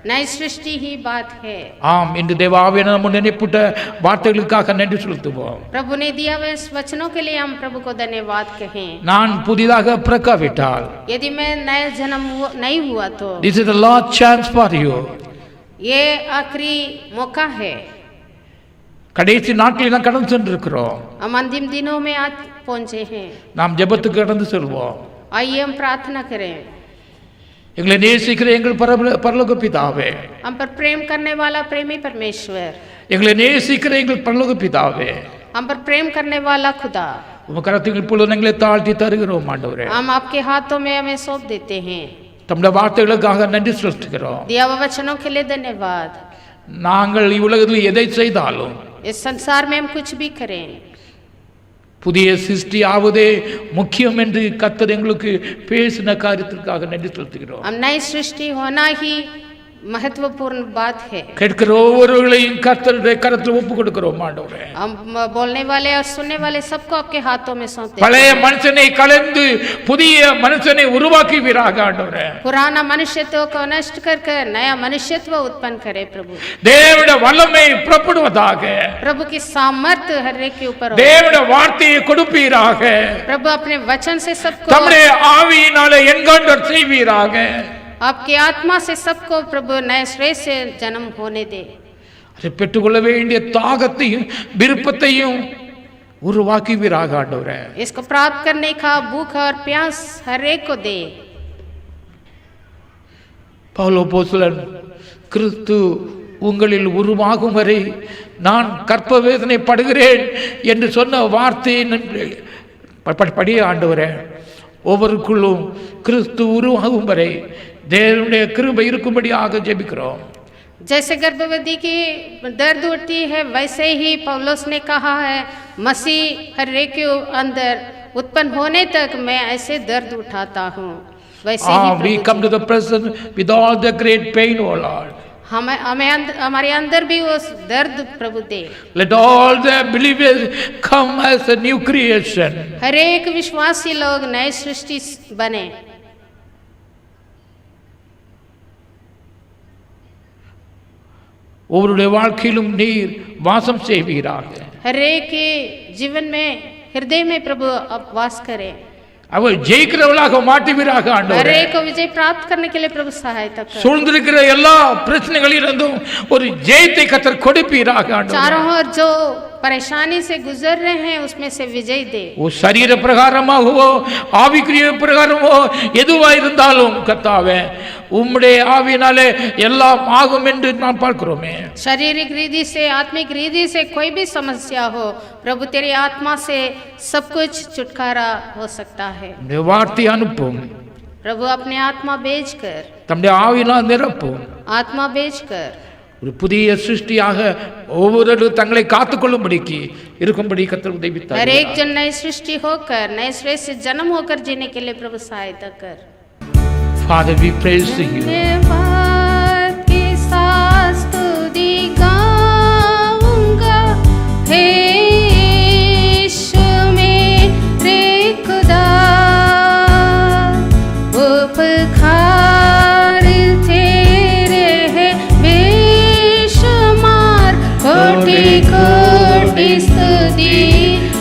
नई सृष्टि ही बात है।
ஆம், இன்று தேவாவியான நம்ம நினைப்புட்ட வார்த்தைகளுக்காக நன்றி செலுத்துவோம்.
प्रभु ने दिया हुए इस वचनों के लिए हम प्रभु को धन्यवाद कहें।
நான் புதிதாக பிறக்காவிட்டால்,
यदि मैं नया जन्म नहीं हुआ तो
this is the last chance for you.
ये आखिरी मौका है।
கடைசி நாட்களில் நாம் கடந்து சென்றிருக்கிறோம்.
हम अंतिम दिनों में आज पहुंचे हैं।
நாம் ஜெபத்துக்கு கடந்து செல்வோம்.
आइए हम प्रार्थना करें।
எங்களை நேசிக்கிற எங்கள் பரலோக பிதாவே,
हम पर प्रेम करने वाला प्रेमी परमेश्वर,
எங்களை நேசிக்கிற எங்கள் பரலோக பிதாவே,
हम पर प्रेम करने वाला खुदा,
உமது கரத்தில் இப்பொழுது எங்களை தாழ்த்தி தருகிறோம் ஆண்டவரே.
हम आपके हाथों में हमें सौंप देते हैं।
தம்முடைய வார்த்தைகளுக்காக நன்றி செலுத்துகிறோம்.
दिया हुआ वचनों के लिए धन्यवाद।
நாங்கள் இவ்வுலகத்தில் எதை செய்தாலும்,
इस संसार में हम कुछ भी करें,
புதிய சிருஷ்டி ஆவதே முக்கியம் என்று கர்த்தர் எங்களுக்கு பேசின காரியத்திற்காக நன்றி செலுத்துகிறோம்.
हम नई सृष्टि होना ही महत्वपूर्ण बात है।
கேட்கிற ஒவ்வொருவரையும் கர்த்தருடைய கரத்தில் ஒப்பு கொடுக்கிறோம் ஆண்டவரே.
हम बोलने वाले और सुनने वाले सबको आपके हाथों में सौंपते हैं।
பழைய மனுஷனை கலந்து புதிய மனுஷனை உருவாக்குவீராக ஆண்டவரே.
पुराना मनुष्यत्व को नष्ट कर नया मनुष्यत्व उत्पन्न करे प्रभु।
தேவனுடைய வல்லமை புறப்படுவதாக.
प्रभु की सामर्थ्य हर एक के ऊपर हो।
தேவனுடைய வார்த்தையை கொடுப்பீராக.
प्रभु अपने वचन से सबको,
தம்முடைய ஆவியினாலே என்கவுண்டர் செய்வீராக.
आपकी आत्मा से सबको प्रभु नए श्रेय से जन्म होने दे।
அதை பெற்றுக்கொள்ள வேண்டிய தாகத்தையும் விருப்பத்தையும் உருவாக்குவீராக ஆண்டவரே.
इसको प्राप्त करने का भूख और प्यास हर एक को दे।
பவுல் அப்போஸ்தலன் கிறிஸ்து உங்களில் உருவாகும் வரை நான் கற்ப வேதனை படுகிறேன் என்று சொன்ன வார்த்தையை படிய ஆண்டவரே, ஒவ்வொருக்குள்ளும் கிறிஸ்து உருவாகும் வரை தேவனுடைய கிருபை இருக்கும்படியாக ஜெபிக்கிறோம்.
जैसे गर्भवती की दर्द उठती है, वैसे ही पौलुस ने कहा है, मसीह हर एक के अंदर उत्पन्न होने तक मैं ऐसे दर्द उठाता हूँ। वैसे ही
we come to the present with all the great pain, O Lord.
हमारे अंदर भी वो दर्द प्रभु दे।
Let all the believers come as a new creation.
हर एक विश्वासी लोग नए सृष्टि बने।
ஒவ்வொருடைய வாழ்க்கையிலும் நீர் வாசம் செய்வீராக.
हर एक के जीवन में हृदय में प्रभु आप वास करें।
அவள் ஜெயிக்கிறவளாக மாட்டுவீராக
हर
ஆண்டவரே.
एक को विजय प्राप्त करने के लिए प्रभु सहायता करें।
சூழ்ந்திருக்கிற எல்லா பிரச்சனைகளிலிருந்தும் ஒரு ஜெயத்தை கர்த்தர் கொடுப்பீராக ஆண்டவரே.
चारों ओर जो परेशानी से गुजर रहे हैं उसमें से विजय दे।
वो शरीर பிரகாரமாகவோ ஆவிக்குரிய பிரகாரமோ எதுவா இருந்தாலும் கர்த்தாவே உம்முடைய ஆவியினாலே எல்லாம் ஆகும் என்று நாம் பார்க்கிறோமே.
शारीरिक रीति से, आत्मिक रीति से कोई भी समस्या हो, प्रभु तेरी आत्मा से सब कुछ छुटकारा हो सकता है।
உம்முடைய வார்த்தை அனுப்பும்.
प्रभु अपने आत्मा भेज कर,
தம்முடைய ஆவியினால் நிரப்பும்.
आत्मा भेज कर
ஒரு புதிய சிருஷ்டியாக ஒவ்வொருவரும் தங்களை காத்துக்கொள்ளும்படிக்கு இருக்கும்படி கர்த்தர் உதவி
हर
தாரும்.
एक जन नई सृष्टि होकर, नए श्रेय से जन्म होकर जीने के लिए प्रभु सहायता कर।
Father, we praise you.
धन्यवाद के साथ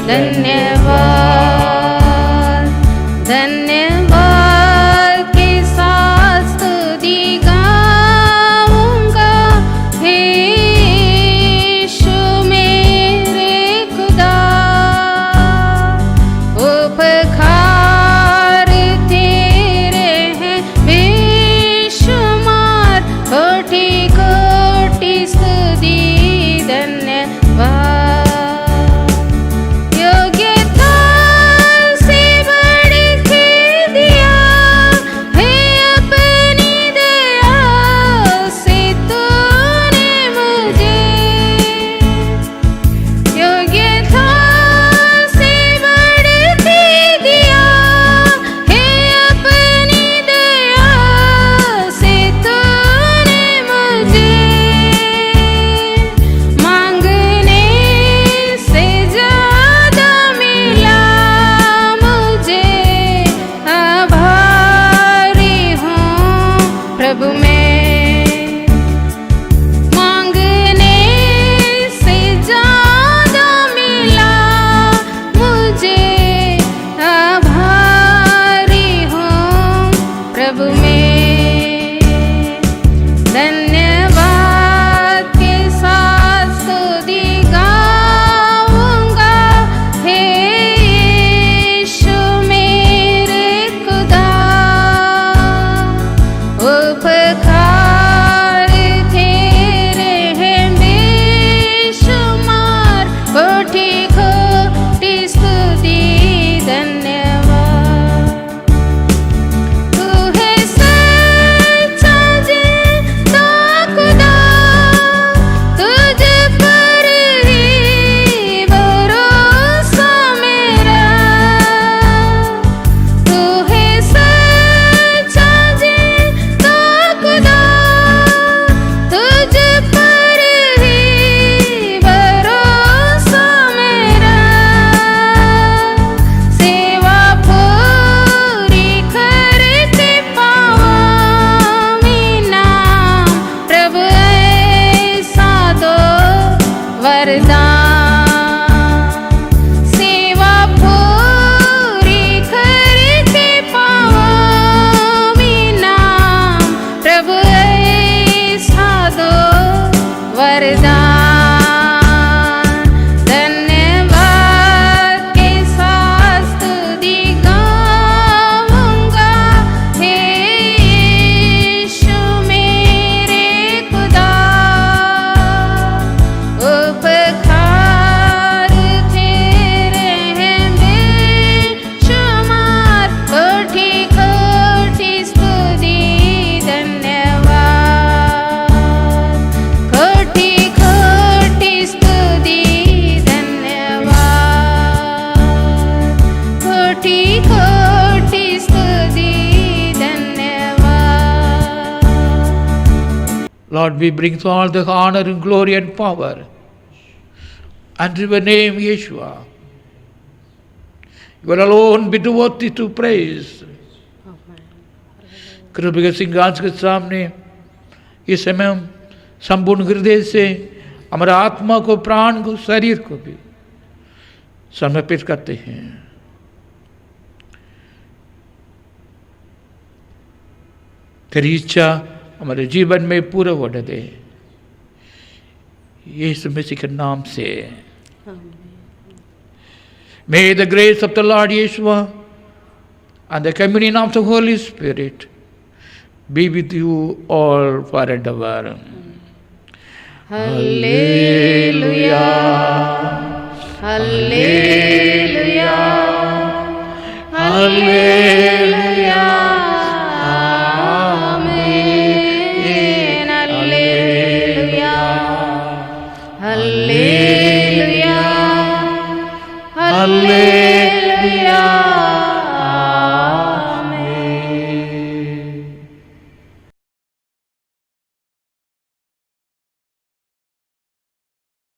धन्यवाद धन्यवाद के साथ स्तुति गाऊंगा हे यीशु मेरे खुदा उपकार तेरे हैं बेशुमार कोटि कोटि स्तुति धन्यवाद योग्यता से बढ़ के दिया है अपनी दया से तूने मुझे योग्यता से बढ़ के दिया है अपनी दया से तूने मुझे मांगने से ज्यादा मिला मुझे आभारी हूँ प्रभु मैं मांगने से ज्यादा मिला मुझे आभारी हूँ प्रभु मैं धन्यवाद के साथ स्तुति गाऊंगा हे यीशु मेरे खुदा उपकार तेरे हैं बेशुमार कोटि कोटि स्तुति धन्यवाद तू है सच्चा जीता खुदा तुझ पर ही भरोसा मेरा तू है सच्चा जीता खुदा तुझ पर ही भरोसा मेरा सेवा पूरी करके पावामी नाम प्रभु ऐसा दो वरदान सेवा पूरी करके पावामी नाम प्रभु ऐसा दो वरदान धन्यवाद के साथ स्तुति गाऊंगा हे यीशु मेरे खुदा उपकार तेरे हैं बेशुमार कोटि कोटि स्तुति धन्यवाद कोटि कोटि स्तुति धन्यवाद कोटि कोटि स्तुति धन्यवाद
Lord, we bring all the honor and glory and power unto your name, Yeshua. You are alone be worthy to praise. कृपा के सिंहासन के सामने इस समय हम संपूर्ण हृदय से हमारा आत्मा को, प्राण को, शरीर को भी समर्पित करते हैं। तेरी इच्छा हमारे जीवन में पूरा होने दे, यीशु मसीह के नाम से। May the grace of the Lord Yeshua and the communion of the Holy Spirit be with you all forever.
Hallelujah.